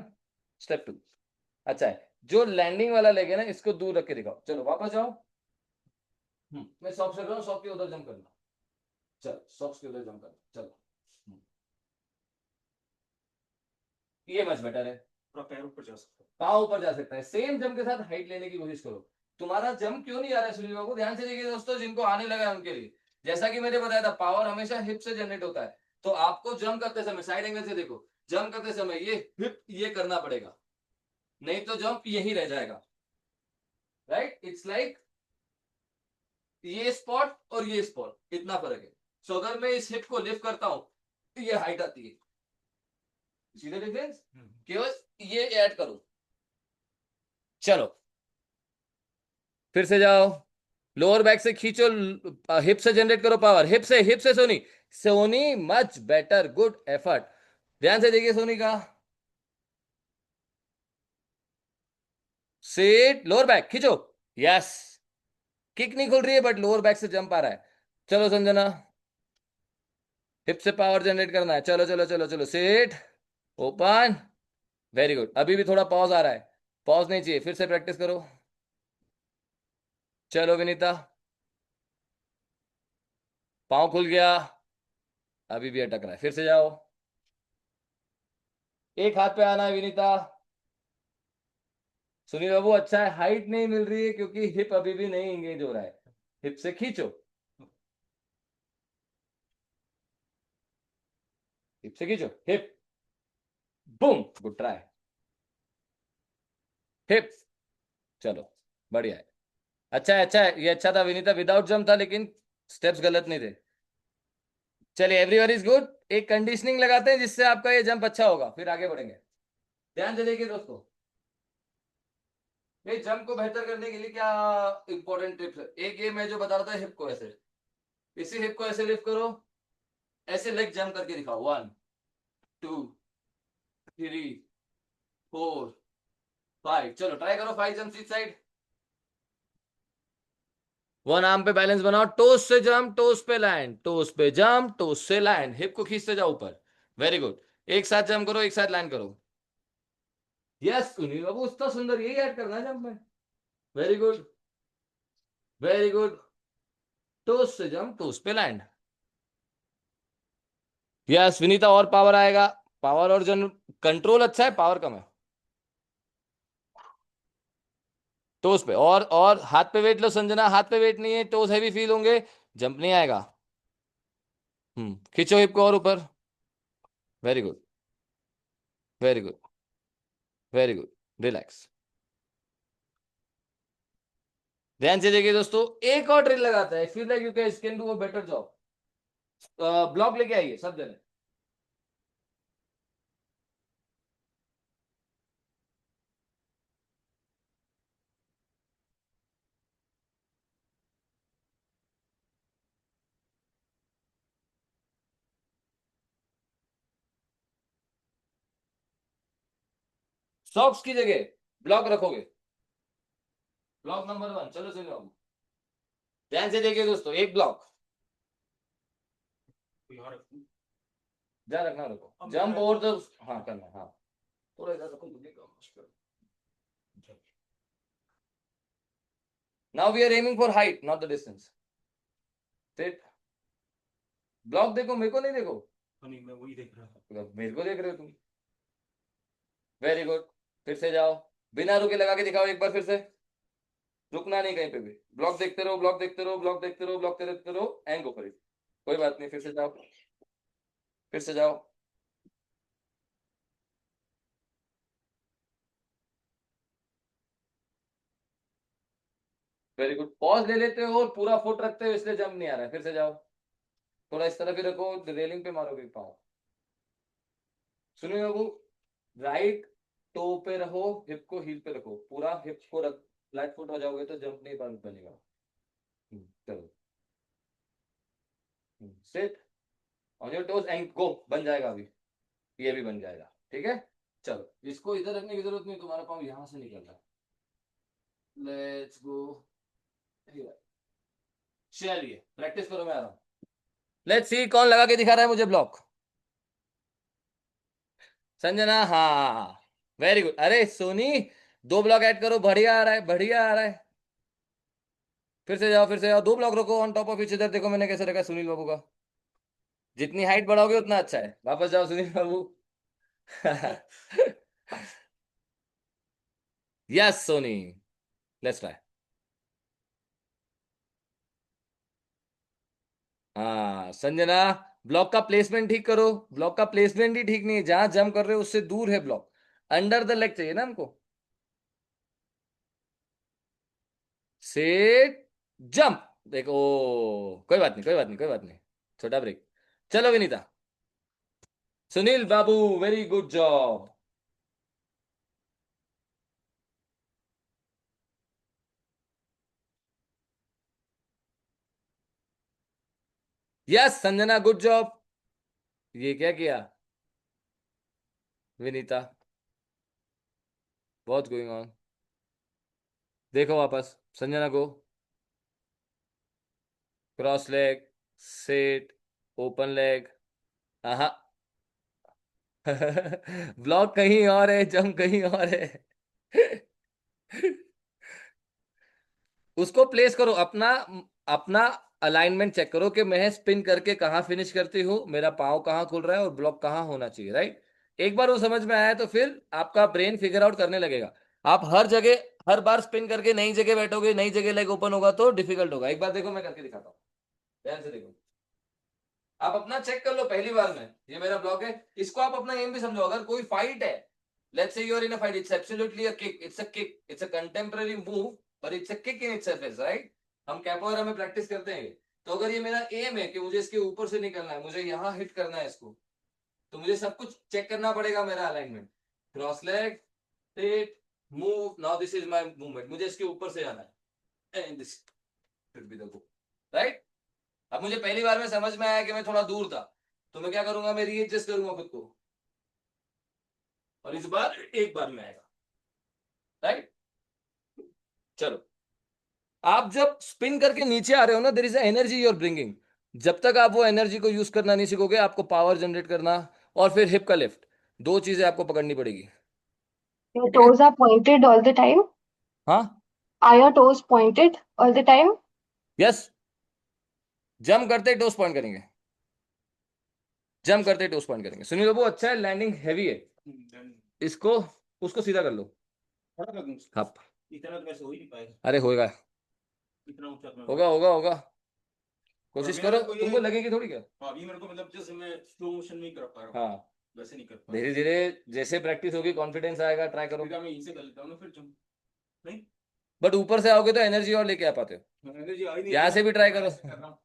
step 2. अच्छा है. जो लैंडिंग वाला लेग है ना, इसको दूर रख के दिखाओ. चलो वापस जाओ. मैं सॉक्स कर रहा हूँ, सॉक्स के उधर जंप करना. चलो सॉक्स के उधर जंप करना. चलो. ये मच बेटर है. पूरा पैर ऊपर जा सकता है. पाँव ऊपर जा सकता है. सेम जंप के साथ हाइट लेने की कोशिश करो. तुम्हारा जंप क्यों नहीं आ रहा है सुनील बाबू? ध्यान से देखिए दोस्तों, जिनको आने लगा है उनके लिए. जैसा कि मैंने बताया था, पावर हमेशा हिप से जनरेट होता है. तो आपको जंप करते समय साइड एंगल से देखो. जंप करते समय ये हिप ये करना पड़ेगा, नहीं तो जंप यही रह जाएगा. राइट? इट्स लाइक ये स्पॉट और ये स्पॉट, इतना फर्क है. सो अगर मैं इस हिप को लिफ्ट करता हूं तो ये हाइट आती है. सीधे डिफरेंस, केवल ये ऐड करो. चलो फिर से जाओ. लोअर बैक से खींचो, हिप से जनरेट करो पावर. हिप से Soni. Soni much better, good effort. ध्यान से देखिए सोनी का. सीट, लोअर बैक खींचो. यस. किक नहीं खुल रही है बट लोअर बैक से जंप आ रहा है. चलो संजना, हिप से पावर जनरेट करना है. चलो चलो चलो चलो. Sit, open, very good. अभी भी थोड़ा पॉज आ रहा है, पॉज नहीं चाहिए, फिर से प्रैक्टिस करो. चलो विनीता, पाँव खुल गया, अभी भी अटक रहा है, फिर से जाओ. एक हाथ पे आना है विनीता. सुनील बाबू अच्छा है, हाइट नहीं मिल रही है क्योंकि हिप अभी भी नहीं एंगेज हो रहा है. हिप से खींचो, हिप से खींचो. Hip, boom, good try. Hip. चलो बढ़िया है. अच्छा है, अच्छा है, ये अच्छा था विनीता. विदाउट जंप था लेकिन स्टेप्स गलत नहीं थे. चलिए एवरीवन इज गुड. एक कंडीशनिंग लगाते हैं जिससे आपका ये जंप अच्छा होगा, फिर आगे बढ़ेंगे. ध्यान से देखिए दोस्तों, ये जंप को बेहतर करने के लिए क्या इंपॉर्टेंट टिप्स है. एक ये मैं जो बता रहा था, हिप को ऐसे, इसी हिप को ऐसे लिफ्ट करो, ऐसे लेग जंप करके दिखाओ. 1 2 3 4 5. चलो ट्राई करो 5 jump etch side. One arm पे बैलेंस बनाओ. टोस से जंप, टोस पे लैंड, टोस पे जंप, टोस से लैंड. हिप को खींचते जाओ ऊपर. Very good. एक साथ जंप करो, एक साथ लैंड करो. यस सुनील बाबू, उतना सुंदर, यही ऐड करना है जंप में. Very good, very good. Toes से जंप, टोस पे लैंड. यस विनीता, और पावर आएगा. पावर और जन कंट्रोल अच्छा है, पावर कम है. टोस पे और हाथ पे वेट लो संजना. हाथ पे वेट नहीं है, टोस हैवी फील होंगे, जंप नहीं आएगा. खींचो हिप को और ऊपर. Very good, very good, very good. Relax. ध्यान से देखिए दोस्तों, एक और ड्रिल लगाता है. Feel like you can do a better job. Block लेके आइए सब जने. सॉक्स की जगह ब्लॉक रखोगे. Block number 1. चलो सुनिए बाबू, ध्यान से देखिए दोस्तों, एक ब्लॉक यहाँ रखूं. जहाँ रखना रखो. अब जंप मैं- और तो हाँ करना है, हाँ. थोड़ा इधर रखो, मुझे कम मुश्किल. Now we are aiming for height not the distance. Sit. Block देखो, मेरे को नहीं देखो. नहीं मैं वही देख रहा था. मेरे को देख रहे हो तुम. Very good. फिर से जाओ. बिना रुके लगा के दिखाओ एक बार फिर से. रुकना नहीं कहीं पे भी. ब्लॉक देखते रहो, ब्लॉक देखते रहो, ब्लॉक देखते रहो, ब्लॉक देखते रहो एंड गो फॉर इट. कोई बात नहीं. फिर से जाओ. फिर से जाओ. Very good. पॉज ले लेते हो और पूरा फुट रखते हो इसलिए जंप नहीं आ रहा है. फिर से जाओ. थोड़ा इस तरफ ही रखो. रेलिंग पे मारोगे पाओ. सुनिए बाबू. राइट टो पे रहो. हिप को हील पे रखो. पूरा हिप को रख. फ्लैट फुट हो जाओगे तो जंप नहीं बनेगा. चलो. Sit on your toes and go. बन जाएगा अभी. ये भी बन जाएगा. ठीक है. चलो. इसको इधर रखने की जरूरत नहीं. तुम्हारा पाँव यहां से निकल रहा है. लेट्स गो. चलिए प्रैक्टिस करो. मैं आ रहा हूँ. लेट्स सी कौन लगा के दिखा रहा है मुझे ब्लॉक. संजना. हाँ वेरी गुड. अरे सोनी 2 ब्लॉक ऐड करो. बढ़िया आ रहा है, बढ़िया आ रहा है. फिर से जाओ, फिर से जाओ. 2 ब्लॉक रखो on top of each other. देखो मैंने कैसे रखा है सुनील बाबू का. जितनी हाइट बढ़ाओगे उतना अच्छा है. वापस जाओ Sunil Babu. Yes Soni. Let's try. हाँ संजना. ब्लॉक का प्लेसमेंट ठीक करो. ब्लॉक का प्लेसमेंट ही ठीक नहीं है. जहां जंप कर रहे हो उससे दूर है ब्लॉक. अंडर द लेग चाहिए ना हमको. सेट. जंप. देखो. कोई बात नहीं, कोई बात नहीं, कोई बात नहीं. छोटा ब्रेक. चलो Vinita. Sunil Babu very good job. Yes Sanjana good job. ये क्या किया विनीता. बहुत गोइंग ऑन. देखो वापस. संजना को. Cross leg. Set. Open leg. हाँ. ब्लॉक कहीं और है, जंप कहीं और है. उसको प्लेस करो. अपना अपना अलाइनमेंट चेक करो कि मैं स्पिन करके कहाँ फिनिश करती हूँ, मेरा पाँव कहाँ खुल रहा है और ब्लॉक कहाँ होना चाहिए. राइट. एक बार वो समझ में आया तो फिर आपका ब्रेन फिगर आउट करने लगेगा. आप हर जगह हर बार स्पिन करके नई जगह बैठोगे, नई जगह लेग ओपन होगा तो डिफिकल्ट होगा. एक बार देखो मैं करके दिखाता हूँ. ध्यान से देखो. आप अपना चेक कर लो पहली बार में. ये मेरा ब्लॉक है. इसको आप अपना एम भी समझो. अगर कोई फाइट है, let's say you are in a fight, it's absolutely a kick. It's a kick. It's a contemporary move पर it's a kick in itself. Right. हम कैपोएरा में प्रैक्टिस करते हैं. तो अगर ये मेरा एम है कि मुझे इसके ऊपर से निकलना है, मुझे यहाँ हिट करना है इसको, तो मुझे सब कुछ चेक करना पड़ेगा. मेरा alignment. Cross leg. Straight. Move. Now this is my movement. मुझे इसके ऊपर से जाना है. And this. फिर भी देखो. राइट. अब मुझे पहली बार में समझ में आया कि मैं थोड़ा दूर था, तो मैं क्या करूंगा, मैं रीएडजस्ट करूंगा खुद को. और इस बार एक बार में आएगा. राइट. चलो. आप जब स्पिन करके नीचे आ रहे हो ना, there is energy you are bringing. जब तक आप वो एनर्जी को यूज करना नहीं सीखोगे, आपको पावर जनरेट करना और फिर हिप का लिफ्ट, दो चीजें आपको पकड़नी पड़ेगी. Your ठीक है. toes are pointed all the time? हाँ. Are your toes pointed all the time? Yes. Jump करते टोस पॉइंट करेंगे. जंप करते टोस पॉइंट करेंगे. सुनील बाबू अच्छा है. लैंडिंग हैवी है. इसको उसको सीधा कर लो. थोड़ा कर दूं. हाँ. इतना तो वैसे हो ही नहीं पाएगा. अरे होएगा. इतना ऊंचा तो मैं- होगा होगा होगा. कोशिश अभी करो. मेरे को ये- तुमको लगेगी थोड़ी क्या. हाँ, अभी मेरे को मतलब जैसे मैं स्लो मोशन में ही कर पा रहा हूँ. हाँ. वैसे नहीं कर पा रहा. धीरे धीरे जैसे प्रैक्टिस होगी कॉन्फिडेंस आएगा. ट्राई करो. फिर मैं इसे कर लेता हूँ ना, फिर जंप. नहीं, बट ऊपर से आओगे तो एनर्जी और लेके आ पाते हो. एनर्जी आ ही नहीं यहाँ रही से ना. भी ट्राई करो. ऐसे कर रहा हूँ.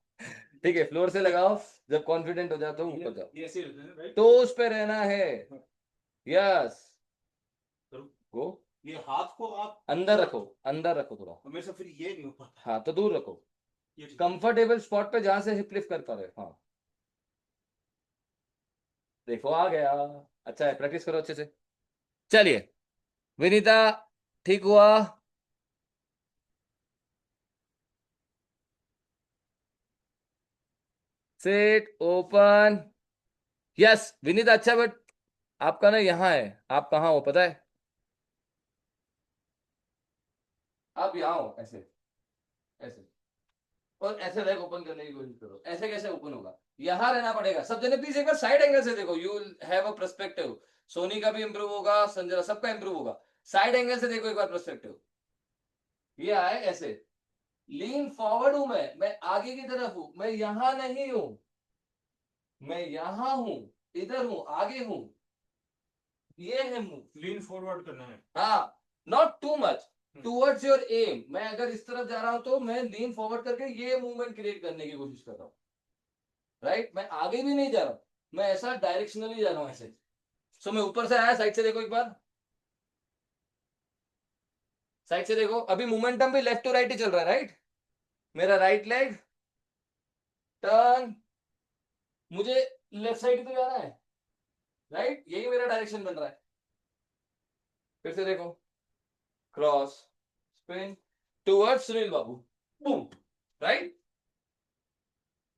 ठीक है. फ्लोर से लगाओ. जब कॉन्फिडेंट हो जाते हो ऊपर जाओ. ये ऐसे रहता है, राइट. तो उस पे रहना है. यस. करो. गो. ये हाथ को आप अंदर रखो. अंदर रखो थोड़ा. और मेरे से फिर ये नहीं हो पाता. हाँ तो दूर रखो. ये ठीक है. कंफर्टेबल स्पॉट पे जहां से हिप लिफ्ट कर पा रहे हो. हाँ. देखो आ गया. अच्छा है. प्रैक्टिस करो अच्छे से. चलिए विनीता. ठीक हुआ. सेट. ओपन. यस विनीता अच्छा. बट आपका ना यहाँ है. आप कहाँ हो पता है. आप यहाँ हो ऐसे. ऐसे, और ऐसे लेग ओपन करने की कोशिश करो। ऐसे कैसे ओपन होगा, यहां रहना पड़ेगा। सब जने प्लीज एक बार साइड एंगल से देखो, you will have a perspective. Soni का भी इंप्रूव होगा, संजना सबका इंप्रूव होगा। साइड एंगल से देखो एक बार पर्सपेक्टिव। ये आए ऐसे, लीन फॉरवर्ड हूं मैं आगे की तरफ हूं, मैं यहां नहीं हूं, मैं यहां हूं, इधर हूं, आगे हूं। ये है मूव। लीन फॉरवर्ड करना है। हाँ, not too much towards your aim. मैं अगर इस तरफ जा रहा हूं तो मैं लीन फॉरवर्ड करके ये मूवमेंट क्रिएट करने की कोशिश कर रहा हूं, राइट। मैं आगे भी नहीं जा रहा हूं, मैं ऐसा डायरेक्शनली जा रहा हूं ऐसे। सो मैं ऊपर से आया, साइड से देखो एक बार, साइड से देखो। अभी मोमेंटम भी लेफ्ट टू राइट ही चल रहा है, राइट। मेरा राइट लेग टर्न, मुझे लेफ्ट साइड पे जाना है, राइट। यही मेरा डायरेक्शन बन रहा है। फिर से देखो, क्रॉस स्पिन टुवर्ड्स सुनील बाबू, बूम, राइट।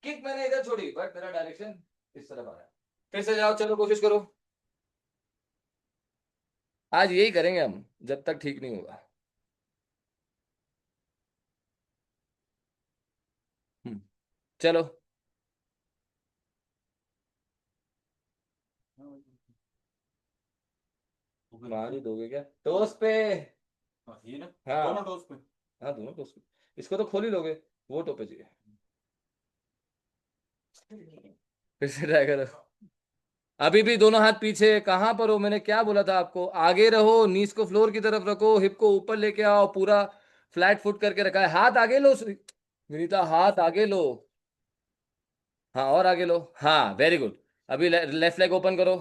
किक मैंने इधर छोड़ी, बट मेरा डायरेक्शन इस तरफ आ रहा है। फिर से जाओ, चलो कोशिश करो। आज यही करेंगे हम जब तक ठीक नहीं होगा। चलो, मार ही दोगे क्या टोस पे। हाँ, ये ना। हाँ दोनों टोस पे। हाँ, दोनों टोस पे। इसको तो खोल ही लोगे, वो टोपे चाहिए। फिर से ट्राई करो। अभी भी दोनों हाथ पीछे, कहां पर हो, मैंने क्या बोला था आपको, आगे रहो, नीज को फ्लोर की तरफ रखो, हिप को ऊपर लेके आओ, पूरा फ्लैट फुट करके रखा है। हाथ आगे लो विनीता, हाथ आगे लो। हाँ, और आगे लो, हाँ वेरी गुड। अभी लेफ्ट लेग ओपन करो,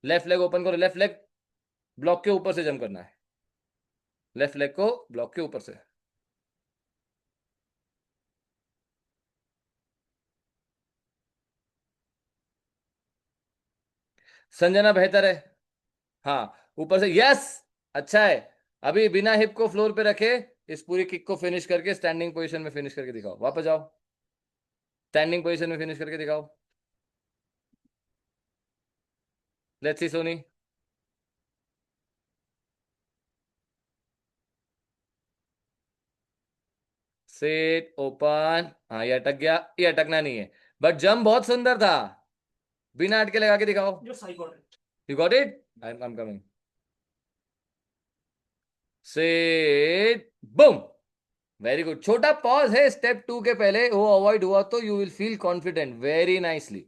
लेफ्ट लेग ओपन करो, लेफ्ट लेग ब्लॉक के ऊपर से जंप करना है, लेफ्ट लेग को ब्लॉक के ऊपर से। संजना बेहतर है, हाँ ऊपर से, यस अच्छा है। अभी बिना हिप को फ्लोर पे रखे इस पूरी किक को फिनिश करके स्टैंडिंग पोजीशन में फिनिश करके दिखाओ। वापस जाओ, स्टैंडिंग पोजीशन में फिनिश करके दिखाओ। Let's see Soni. Sit open, हाँ ये अटक गया, ये अटकना नहीं है, बट जंप बहुत सुंदर था। बिना अटके लगा के दिखाओ। Yes, I got it. You got it, I am coming. Set boom, very good. छोटा पॉज है स्टेप 2 के पहले, वो अवॉइड हुआ तो you will feel confident very nicely.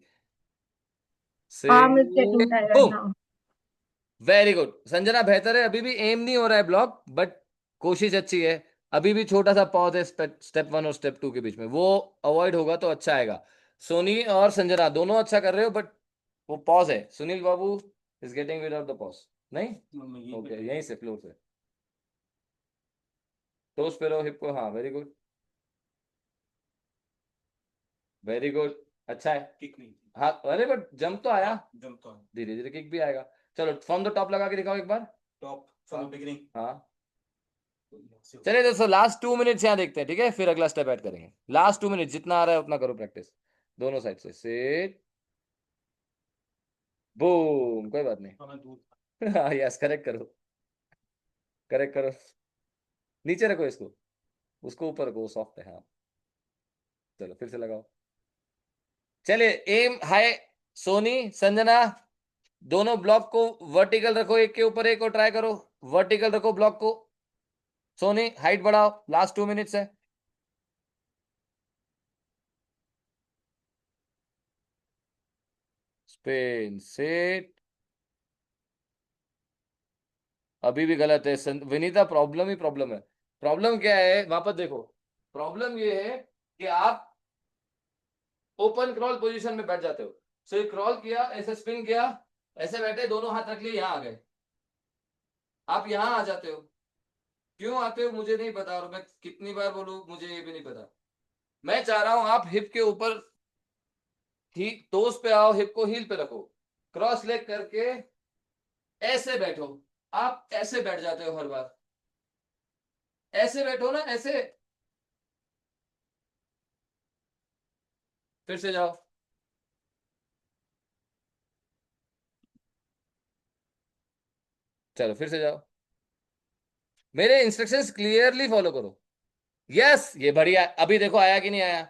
Arm is getting set tired boom, now. Very good. Sanjana बेहतर है, अभी भी एम नहीं हो रहा है ब्लॉक, बट कोशिश अच्छी है। अभी भी छोटा सा पॉज है स्टेप 1 और स्टेप 2 के बीच में, वो अवॉइड होगा तो अच्छा आएगा। सोनी और संजना दोनों अच्छा कर रहे हो, बट वो पॉज है। Sunil Babu is getting without the pause, नहीं ओके, यहीं से फ्लोर से टोस पे रहो, हिप को, हाँ वेरी गुड, वेरी गुड, अच्छा है। किक नहीं। हाँ अरे बट जंप तो आया, जंप तो है। धीरे धीरे किक भी आएगा। चलो फ्रॉम द टॉप लगा के दिखाओ एक बार। Top from beginning. हाँ चलिए दोस्तों, लास्ट 2 मिनट्स यहाँ देखते हैं, ठीक है, फिर अगला स्टेप ऐड करेंगे। लास्ट 2 मिनट जितना आ रहा है उतना करो प्रैक्टिस, दोनों साइड से। सेट बूम, कोई बात हाँ, मैं दूर। नहीं। हाँ यस, करेक्ट करो, करेक्ट करो। नीचे रखो इसको, उसको ऊपर रखो, सॉफ्ट है हाँ। चलो फिर से लगाओ। चलिए एम हाई, सोनी संजना दोनों ब्लॉक को वर्टिकल रखो, एक के ऊपर एक, और ट्राई करो वर्टिकल रखो ब्लॉक को। सोनी हाइट बढ़ाओ, लास्ट 2 मिनट्स है। स्पेन सेट, अभी भी गलत है विनीता, प्रॉब्लम ही प्रॉब्लम है। प्रॉब्लम क्या है, वापस देखो। प्रॉब्लम ये है कि आप ओपन क्रॉल पोजीशन में बैठ जाते हो। सो ये क्रॉल किया, ऐसे स्पिन किया, ऐसे बैठे, दोनों हाथ रख लिए, यहां आ गए। आप यहां आ जाते हो, क्यों आते हो मुझे नहीं पता, और मैं कितनी बार बोलूं मुझे ये भी नहीं पता। मैं चाह रहा हूं आप हिप के ऊपर ही टोस पे आओ, हिप को हील पे रखो, क्रॉस लेग करके ऐसे बैठो। आप ऐसे बैठ जाते हो हर बार, ऐसे बैठो ना, ऐसे। फिर से जाओ, चलो फिर से जाओ, मेरे इंस्ट्रक्शंस क्लियरली फॉलो करो। यस, ये बढ़िया। अभी देखो आया कि नहीं आया,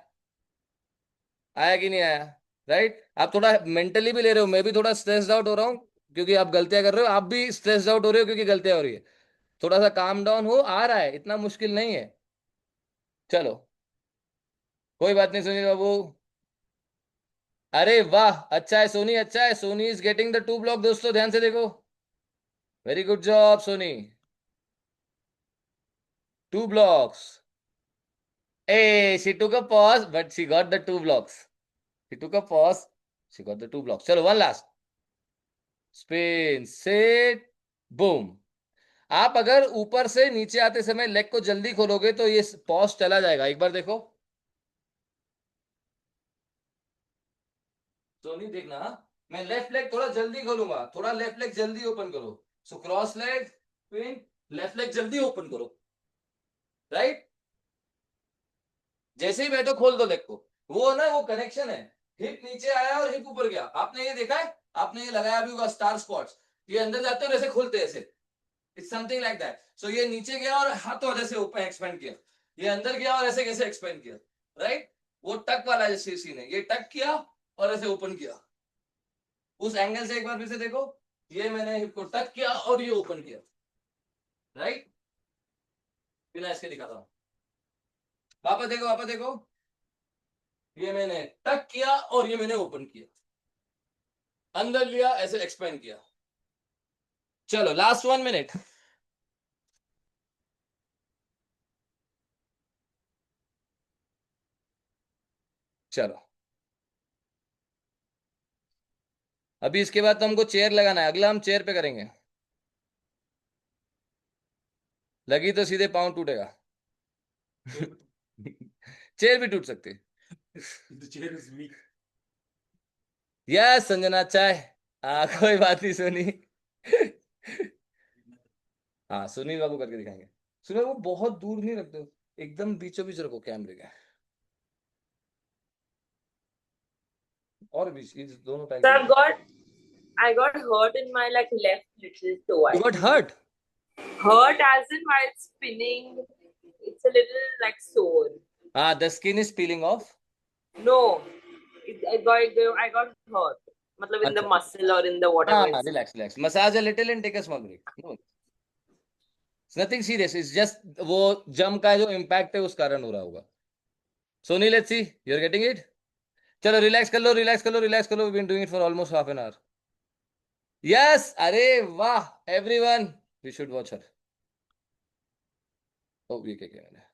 आया कि नहीं आया, राइट। आप थोड़ा मेंटली भी ले रहे हो, मैं भी थोड़ा स्ट्रेस्ड आउट हो रहा हूँ क्योंकि आप गलतियां कर रहे हो, आप भी स्ट्रेस्ड आउट हो रहे हो क्योंकि गलतियां हो रही है। थोड़ा सा काम डाउन हो, आ रहा है, इतना मुश्किल नहीं है। चलो कोई बात नहीं सुनील बाबू। अरे वाह, अच्छा है सोनी, अच्छा है। Soni is getting the 2 block. दोस्तों ध्यान से देखो, very good job Soni, 2 blocks. Hey, she took a pause, but she got the 2 blocks. She took a pause, she got the 2 blocks. चलो one last. Spin, sit, boom. आप अगर ऊपर से नीचे आते समय लेग को जल्दी खोलोगे तो ये पॉज चला जाएगा। एक बार देखो सोनी, देखना हाँ? मैं लेफ्ट लेग थोड़ा जल्दी खोलूंगा, थोड़ा लेफ्ट लेग जल्दी ओपन करो। So cross leg, spin, left leg जल्दी ओपन करो, राइट। जैसे ही बैठो खोल दो लेग को। वो ना, वो कनेक्शन है, हिप नीचे आया और हिप ऊपर गया। आपने ये देखा है, आपने ये लगाया भी होगा स्टार स्पॉट्स, ये अंदर जाते हैं और ऐसे खुलते हैं ऐसे। It's something like that. So ये नीचे गया और हाथों ऐसे ऊपर एक्सपेंड किया, ये अंदर गया और ऐसे कैसे एक्सपेंड किया, राइट। वो टक वाला जैसे सीन है, ये टक किया और ऐसे ओपन किया। उस एंगल से एक बार फिर से देखो, ये मैंने हिप को टक किया और ये ओपन किया, राइट। बिना इसके दिखाता हूं, वापस देखो, वापस देखो, ये मैंने टक किया और ये मैंने ओपन किया, अंदर लिया ऐसे एक्सपेंड किया। चलो लास्ट 1 मिनट। चलो अभी इसके बाद तो हमको चेयर लगाना है, अगला हम चेयर पे करेंगे। लगी तो सीधे पाँव टूटेगा। चेयर भी टूट सकती है। The chair is weak. Yes Sanjana चाय। कोई बात नहीं सोनी। हाँ सुनील बाबू करके दिखाएंगे। सुनील बाबू बहुत दूर नहीं रखते हो, एकदम बीचों बीच रखो कैमरे के, और बीच, ये दोनों टाइम So पे। I got hurt in my like left little toe. I you got think. Hurt? Hurt as in while spinning, it's a little like sore. हाँ, the skin is piling of. No, I got hurt. मतलब in the अच्छा, muscle or in the whatever हाँ, it's. Relax relax, massage a little and take a small break. No, nothing serious, it's just वो जम का जो impact है उस कारण हो रहा होगा। Soni let's see, you are getting it. चलो रिलैक्स कर लो, रिलैक्स कर लो, रिलैक्स कर लो, we been doing it for almost half an hour. Yes, अरे वाह everyone, we should watch her. ओ ये क्या मैंने,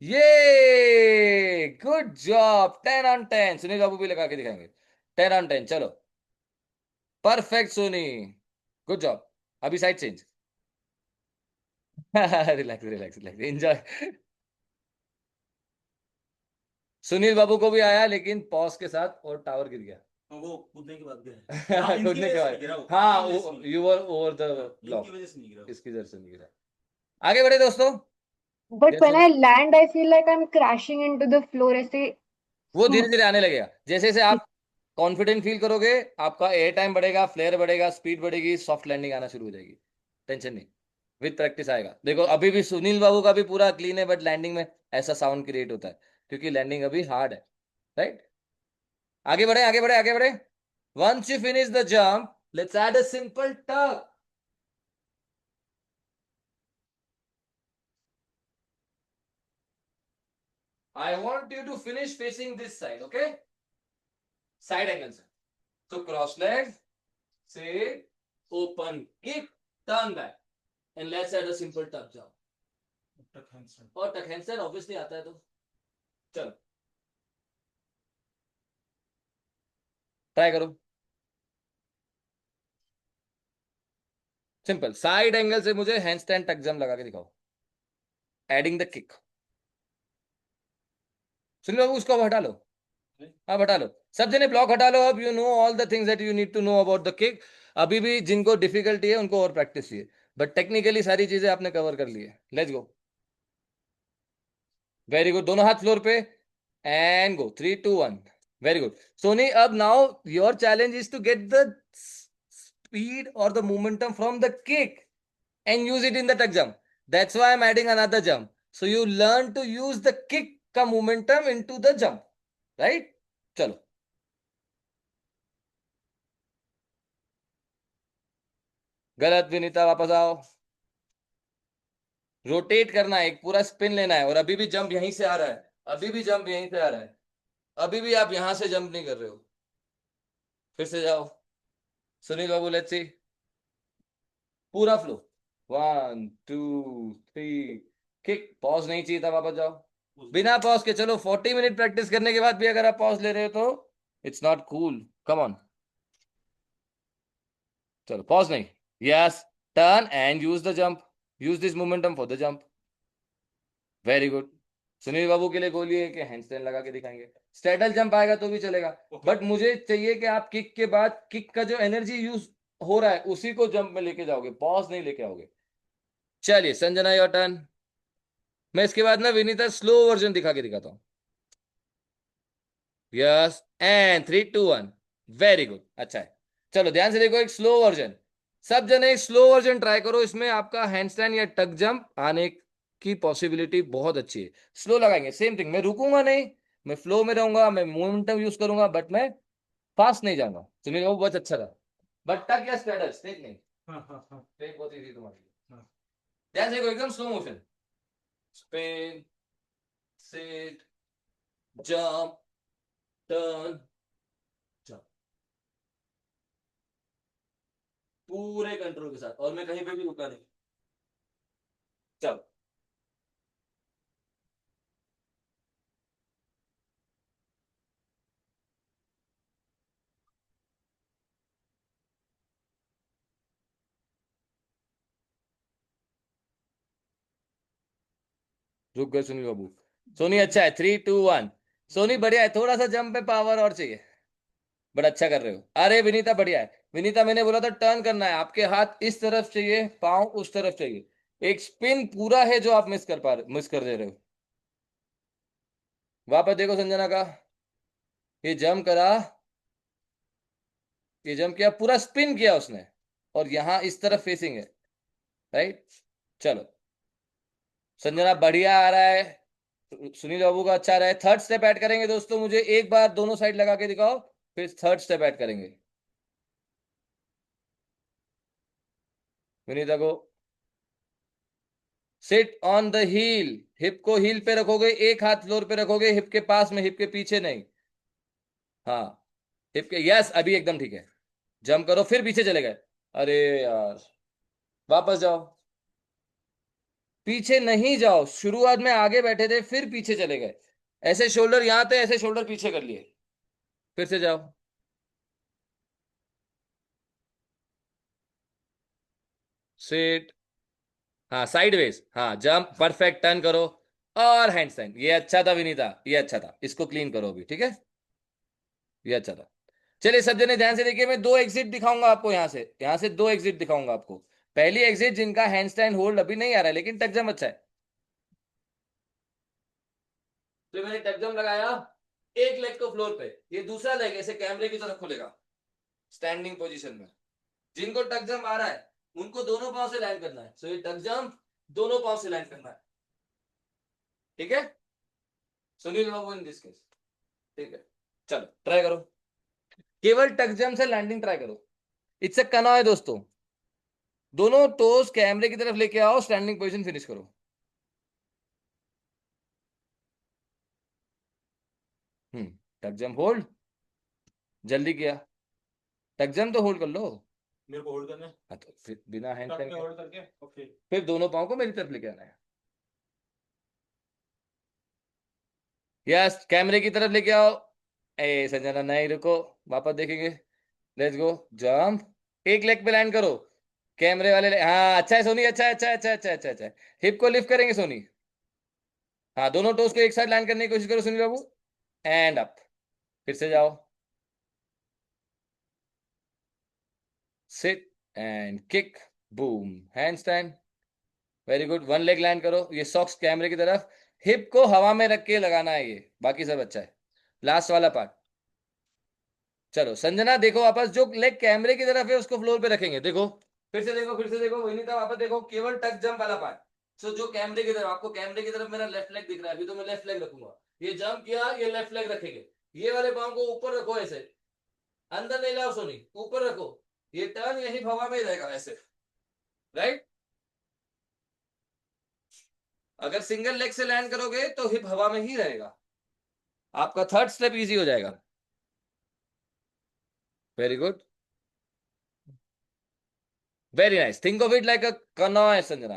ये good job, 10 on 10। Sunil Babu भी लगा के दिखाएंगे, 10 on 10। चलो परफेक्ट सोनी, गुड जॉब। अभी side change. Relax relax relax, enjoy. Sunil बाबू को भी आया लेकिन पॉज के साथ, और टावर गिर गया। वो कूदने के बाद गिरा। हाँ, इनकी कूदने के वजह से बाद, नहीं गिरा वो, हाँ इनकी वजह से नहीं यू वर ओवर द गिरा। ब्लॉक, इनकी वजह से नहीं गिरा वो। इसकी वजह से नहीं गिरा। आगे बढ़े दोस्तों। But when जैसे I land, I feel like I'm crashing into the floor. ऐसे वो धीरे धीरे आने लगेगा, जैसे जैसे आप कॉन्फिडेंट फील करोगे, आपका एयर टाइम बढ़ेगा, फ्लेयर बढ़ेगा, स्पीड बढ़ेगी, सॉफ्ट लैंडिंग आना शुरू हो जाएगी। टेंशन नहीं, विद प्रैक्टिस आएगा। देखो अभी भी सुनील बाबू का भी पूरा क्लीन है, बट लैंडिंग में ऐसा साउंड क्रिएट होता है क्योंकि लैंडिंग अभी हार्ड है, राइट। आगे बढ़े, आगे बढ़े, आगे बढ़े। Once you finish the jump, let's add a simple tuck. I want you to finish facing this side, okay? Side angle से। So cross leg, sit, open, kick, turn back, and let's add a simple tuck jump. Tuck handstand. और tuck handstand obviously आता है तो चलो try करो। Simple side angle से मुझे handstand टक जंप लगा के दिखाओ, एडिंग द किक। सुन लो, उसको अब हटा लो, अब हटा लो, सब जने ब्लॉक हटा लो। अब you know all the things that you need to know about the kick. अभी भी जिनको डिफिकल्टी है उनको और प्रैक्टिस चाहिए, बट टेक्निकली सारी चीजें आपने कवर कर ली है। Let's go, very good. दोनों हाथ फ्लोर पे and go, 3 2 1। Very good Soni. अब now your challenge is to get the speed और the momentum from the kick and use it in the tuck jump. That's why I am adding another jump. So you learn to use the kick का momentum into the jump. Right. चलो. गलत विनीता, वापस आओ. Rotate करना है, एक पूरा spin लेना है. और अभी भी जंप यहीं से आ रहा है. अभी भी जंप यहीं से आ रहा है. अभी भी आप यहां से जंप नहीं कर रहे हो. फिर से जाओ. सुनील बाबू, लेट्स सी. पूरा फ्लो. 1 2 3. किक. पॉज नहीं चाहिए था, वापस जाओ. बिना पॉज के चलो. 40 मिनट प्रैक्टिस करने के बाद भी अगर आप पॉज ले रहे हो तो it's not cool. Come on. चलो, पॉज नहीं. Yes. Turn and use the jump. Use this momentum for the jump. Very good. Sunil Babu के लिए बोलिए कि हैंडस्टैंड लगा के दिखाएंगे. स्टेटल जंप आएगा तो भी चलेगा. बट मुझे चाहिए कि आप किक के बाद किक का जो एनर्जी यूज हो रहा है उसी को जंप में लेके जाओगे, पॉज नहीं लेके आओगे. चलिए संजना, योर टर्न. मैं इसके बाद ना विनीता स्लो वर्जन दिखा के दिखाता हूँ. यस. एंड 3 2 1. Very good. अच्छा है. चलो ध्यान से देखो, एक स्लो वर्जन. सब जने एक स्लो वर्जन ट्राई करो. इसमें आपका हैंडस्टैंड या टक जंप आने की पॉसिबिलिटी बहुत अच्छी है. स्लो लगाएंगे. Same thing. मैं रुकूंगा नहीं. मैं फ्लो में रहूंगा. मैं मोमेंटम यूज करूंगा. बट मैं फास्ट नहीं जाऊंगा. सुनिए, वो बहुत अच्छा था. बट टक या स्ट्रेडल स्टेक नहीं. हाँ हाँ हाँ. स्टेक बहुत इजी तुम्हारे लिए. हाँ. ध्यान से देखो, एकदम slow motion. Spin, sit, jump, turn, jump. पूरे कंट्रोल के साथ. और मैं कहीं पे भी रुका नहीं. चलो. रुक गए सुनील बाबू. सोनी अच्छा है. 3 2 1. सोनी बढ़िया है. थोड़ा सा जंप में पावर और चाहिए. बट अच्छा कर रहे हो. अरे विनीता बढ़िया है. विनीता, मैंने बोला था टर्न करना है. आपके हाथ इस तरफ चाहिए, पांव उस तरफ चाहिए. एक स्पिन पूरा है जो आप मिस कर दे रहे हो. वापस देखो संजना का. ये जंप करा. ये जंप किया, पूरा स्पिन किया उसने. और यहां इस तरफ फेसिंग है. राइट. चलो. संजना बढ़िया आ रहा है. सुनील बाबू का अच्छा रहा है. थर्ड स्टेप ऐड करेंगे दोस्तों. मुझे एक बार दोनों साइड लगा के दिखाओ. फिर थर्ड स्टेप ऐड करेंगे. विनीता को. Sit on the heel. Hip को हील पे रखोगे. एक हाथ फ्लोर पे रखोगे. हिप के पास में, हिप के पीछे नहीं. हाँ. हिप के. यस, अभी एकदम ठीक है. जंप करो, फिर पीछे चले गए. अरे यार. वापस जाओ. पीछे नहीं जाओ. शुरुआत में आगे बैठे थे, फिर पीछे चले गए. ऐसे शोल्डर यहां थे, ऐसे शोल्डर पीछे कर लिए. फिर से जाओ. सिट. हाँ, साइडवेज. हाँ, जंप. परफेक्ट. टर्न करो. और हैंडस्टैंड. ये अच्छा था विनीता, ये अच्छा था. इसको क्लीन करो अभी. ठीक है. ये अच्छा था. चलिए सब जने ध्यान से देखिए. मैं दो एग्जिट दिखाऊंगा आपको. यहाँ से दो एग्जिट दिखाऊंगा आपको. पहली एग्जिट जिनका हैंडस्टैंड होल्ड अभी नहीं आ रहा है लेकिन टक जंप अच्छा है. तो मैंने टक जंप लगाया. एक लेग को फ्लोर पे. ये दूसरा लेग ऐसे कैमरे की तरफ खुलेगा स्टैंडिंग पोजीशन में. जिनको टक जंप आ रहा है उनको दोनों पांव से लैंड करना है. सो ये टक जंप दोनों पांव से लैंड करना है. ठीक है. सुनील बाबू इन दिस केस. ठीक है. चलो ट्राई करो. केवल टक जंप से लैंडिंग ट्राई करो. इट्स अ कनॉ है दोस्तों. दोनों टोस कैमरे की तरफ लेके आओ. स्टैंडिंग पोजीशन फिनिश करो. टक जंप होल्ड. जल्दी किया. टक जंप तो होल्ड कर लो. मेरे को होल्ड करना है. हाँ, तो फिर बिना हैंड टक स्टैंड पे के होल्ड करके ओके. फिर दोनों पाँव को मेरी तरफ लेके आना है. यस, कैमरे की तरफ लेके आओ. ए संजना, नहीं रुको. वापस देखेंगे. Let's go. जंप. एक लेग पे लैंड करो. कैमरे वाले हाँ, अच्छा है सोनी. अच्छा है, अच्छा है, अच्छा है, अच्छा है, अच्छा है, अच्छा है. हिप को लिफ्ट करेंगे सोनी. हाँ, दोनों टोस को एक साथ लैंड करने की कोशिश करो सुनील बाबू. And up. फिर से जाओ. Sit and kick. Boom. Hand stand. Very good. One leg land करो. ये सॉक्स कैमरे की तरफ. हिप को हवा में रख के लगाना है. ये बाकी सब अच्छा है. लास्ट वाला पार्ट. चलो संजना देखो वापस. जो लेग कैमरे की तरफ है उसको फ्लोर पे रखेंगे. देखो. फिर से देखो, फिर से देखो. विनीता वापस देखो. केवल टक जंप वाला पार्ट. सो जो कैमरे की तरफ, आपको कैमरे की तरफ मेरा लेफ्ट लेग दिख रहा है, अभी तो मैं लेफ्ट लेग रखूंगा, ये जंप किया, ये लेफ्ट लेग रखेंगे, ये वाले पाँव को ऊपर रखो ऐसे, अंदर नहीं लाओ सोनी, ऊपर रखो, ये टर्न यही हवा में ही रहेगा ऐसे, राइट। अगर सिंगल लेग से लैंड करोगे तो हिप हवा में ही रहेगा, आपका थर्ड स्टेप इजी हो जाएगा। Very good, very nice, think of it like a canoe Sanjana.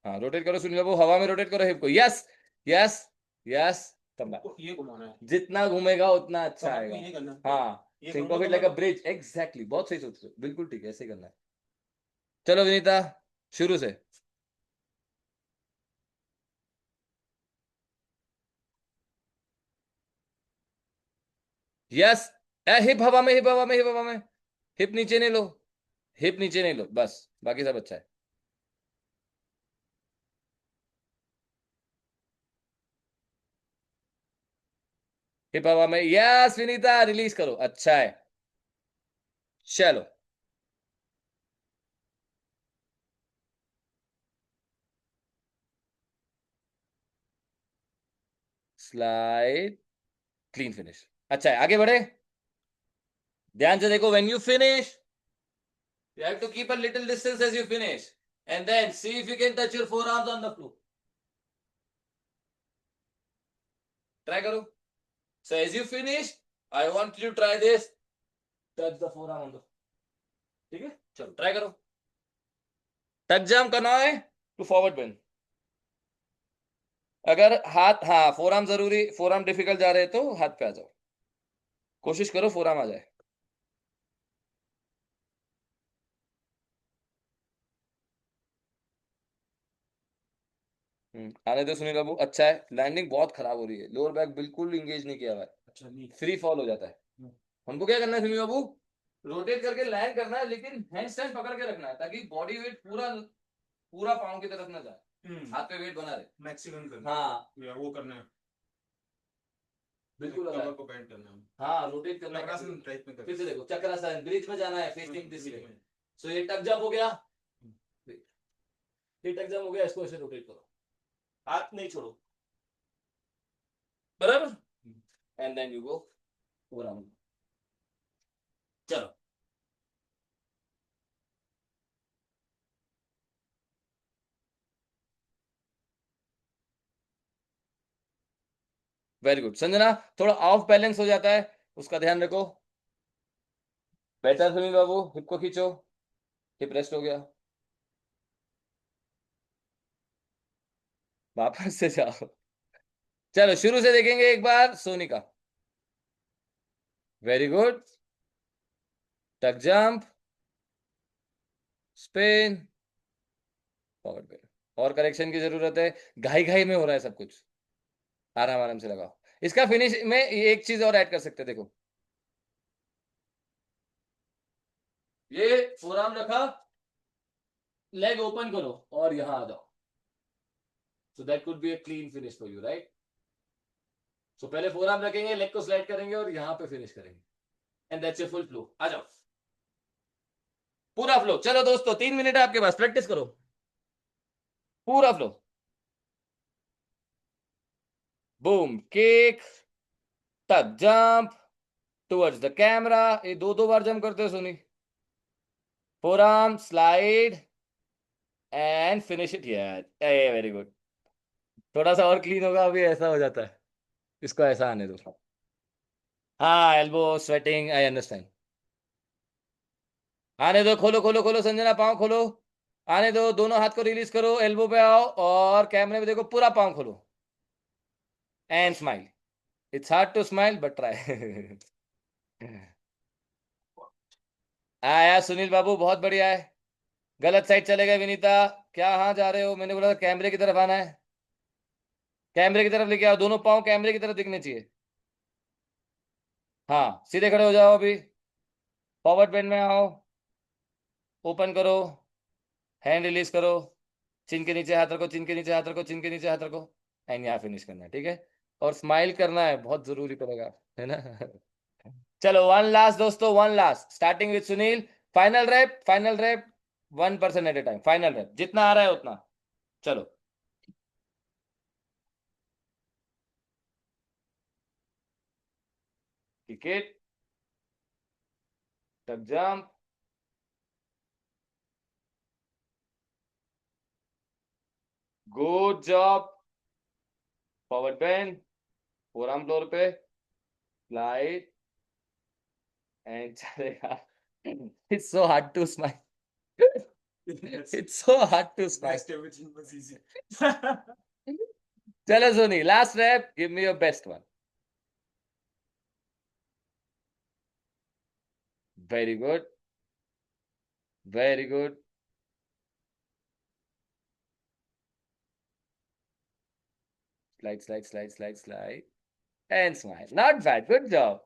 हाँ रोटेट करो सुनील बाबू, हवा में रोटेट करो हिप को, यस यस यस, ये घुमाना है, जितना घूमेगा उतना अच्छा कमर को आएगा। ये करना है। हाँ ये थिंक करो ऑफ ना इट लाइक अ कमर को। ब्रिज, एग्जैक्टली, बहुत सही सोच रहे हो, बिल्कुल ठीक है, ऐसे ही करना है। चलो विनीता शुरू से, यस, हिप हवा में, हिप हवा में, हिप हवा में, हिप नीचे नहीं लो, हिप नीचे नहीं लो, बस बाकी सब अच्छा है। हिप हवा में, यस विनीता, रिलीज करो, अच्छा है। चलो स्लाइड, क्लीन फिनिश, अच्छा है, आगे बढ़े, ध्यान से देखो, when you finish you have to keep a little distance as you finish and then see if you can touch your forearms on the floor, try करो। So as you finish I want you to try this, touch the forearm on the floor, ठीक है, चलो try करो, touch jump करना है to forward bend, अगर हाथ, हाँ फोरआर्म जरूरी, फोरआर्म डिफिकल्ट जा रहे हैं तो हाथ पे आ जाओ, कोशिश करो फोरआर्म आ जाए। आने दो सुनील बाबू, अच्छा है, लैंडिंग बहुत खराब हो रही है, लोअर बैक बिल्कुल इंगेज नहीं किया हुआ है, अच्छा नहीं, फ्री फॉल हो जाता है। हम्म। हमको क्या करना है सुनील बाबू, रोटेट करके लैंड करना है, लेकिन हैंड स्टैंड पकड़ के रखना है ताकि बॉडी वेट पूरा पूरा पाँव की तरफ ना जाए, हाथ पे वेट बना रहे। मैक्सिमम करना हाँ है, या वो करना है, बिल्कुल कमर अलग। को बेंड करना है, हाँ रोटेट करना है, चक्रासन टाइप में फिर करना से देखो चक्रासन, ब्रिज में जाना है, फेसिंग दिस वे, है। सो ये टक जंप हो गया, ये टक जंप हो गया, इसको ऐसे रोटेट करो, हाथ नहीं छोड़ो, बराबर, एंड देन यू गो पूरा, चलो वेरी गुड संजना, थोड़ा ऑफ बैलेंस हो जाता है, उसका ध्यान रखो, बेटर सुनील बाबू, हिप को खींचो, हिप रेस्ट हो गया, वापस से जाओ, चलो शुरू से देखेंगे एक बार सोनी का, वेरी गुड, टक जंप, स्पिन, फॉरवर्ड बेंड, और करेक्शन की जरूरत है, घाई घाई में हो रहा है सब कुछ, आराम आराम से लगाओ, इसका फिनिश में ये एक चीज और ऐड कर सकते हैं, देखो ये फोरआर्म रखा, लेग ओपन करो और यहां आ जाओ, so that could be a clean finish for you, right. So पहले फोरआर्म रखेंगे, लेग को स्लाइड करेंगे और यहां पे फिनिश करेंगे, and that's your full flow, आ जाओ पूरा फ्लो। चलो दोस्तों 3 मिनट है आपके पास, प्रैक्टिस करो पूरा flow, boom kick, tuck jump towards the camera, ये दो दो बार जंप करते हो Soni, forearm slide and finish it here, very good, थोड़ा सा और क्लीन होगा, अभी ऐसा हो जाता है, इसको ऐसा आने दो, हाँ एल्बो स्वेटिंग, आई अंडरस्टैंड, आने दो, खोलो खोलो खोलो संजना, पाँव खोलो, आने दो, दोनों हाथ को रिलीज करो, एल्बो पे आओ और कैमरे में देखो, पूरा पाँव खोलो and smile, it's hard to smile but try. आया सुनील बाबू, बहुत बढ़िया है, गलत साइड चले गए विनीता, क्या हाँ जा रहे हो, मैंने बोला था कैमरे की तरफ आना है, कैमरे की तरफ लेके आओ, दोनों पाँव कैमरे की तरफ दिखने चाहिए, हाँ सीधे खड़े हो जाओ, अभी फॉरवर्ड बेंड में आओ, ओपन करो, हैंड रिलीज करो, चिन के नीचे हाथ रखो, चिन के नीचे हाथ रखो, चिन के नीचे हाथ रखो, एंड यहाँ फिनिश करना है, ठीक है, और स्माइल करना है, बहुत जरूरी पड़ेगा, है ना। चलो वन लास्ट दोस्तों, one last, starting with Sunil, final rep 1% at a time. Final rep जितना आ रहा है उतना. चलो. Kick it. Tuck jump. Good job. Forward bend. Forearm floor पे. Slide. And चलेगा. It's so hard to smile. It's so hard to smile. Rest everything was easy. चलो Soni, last rep. Give me your best one. Very good. Very good. Slide. And smile. Not bad. Good job.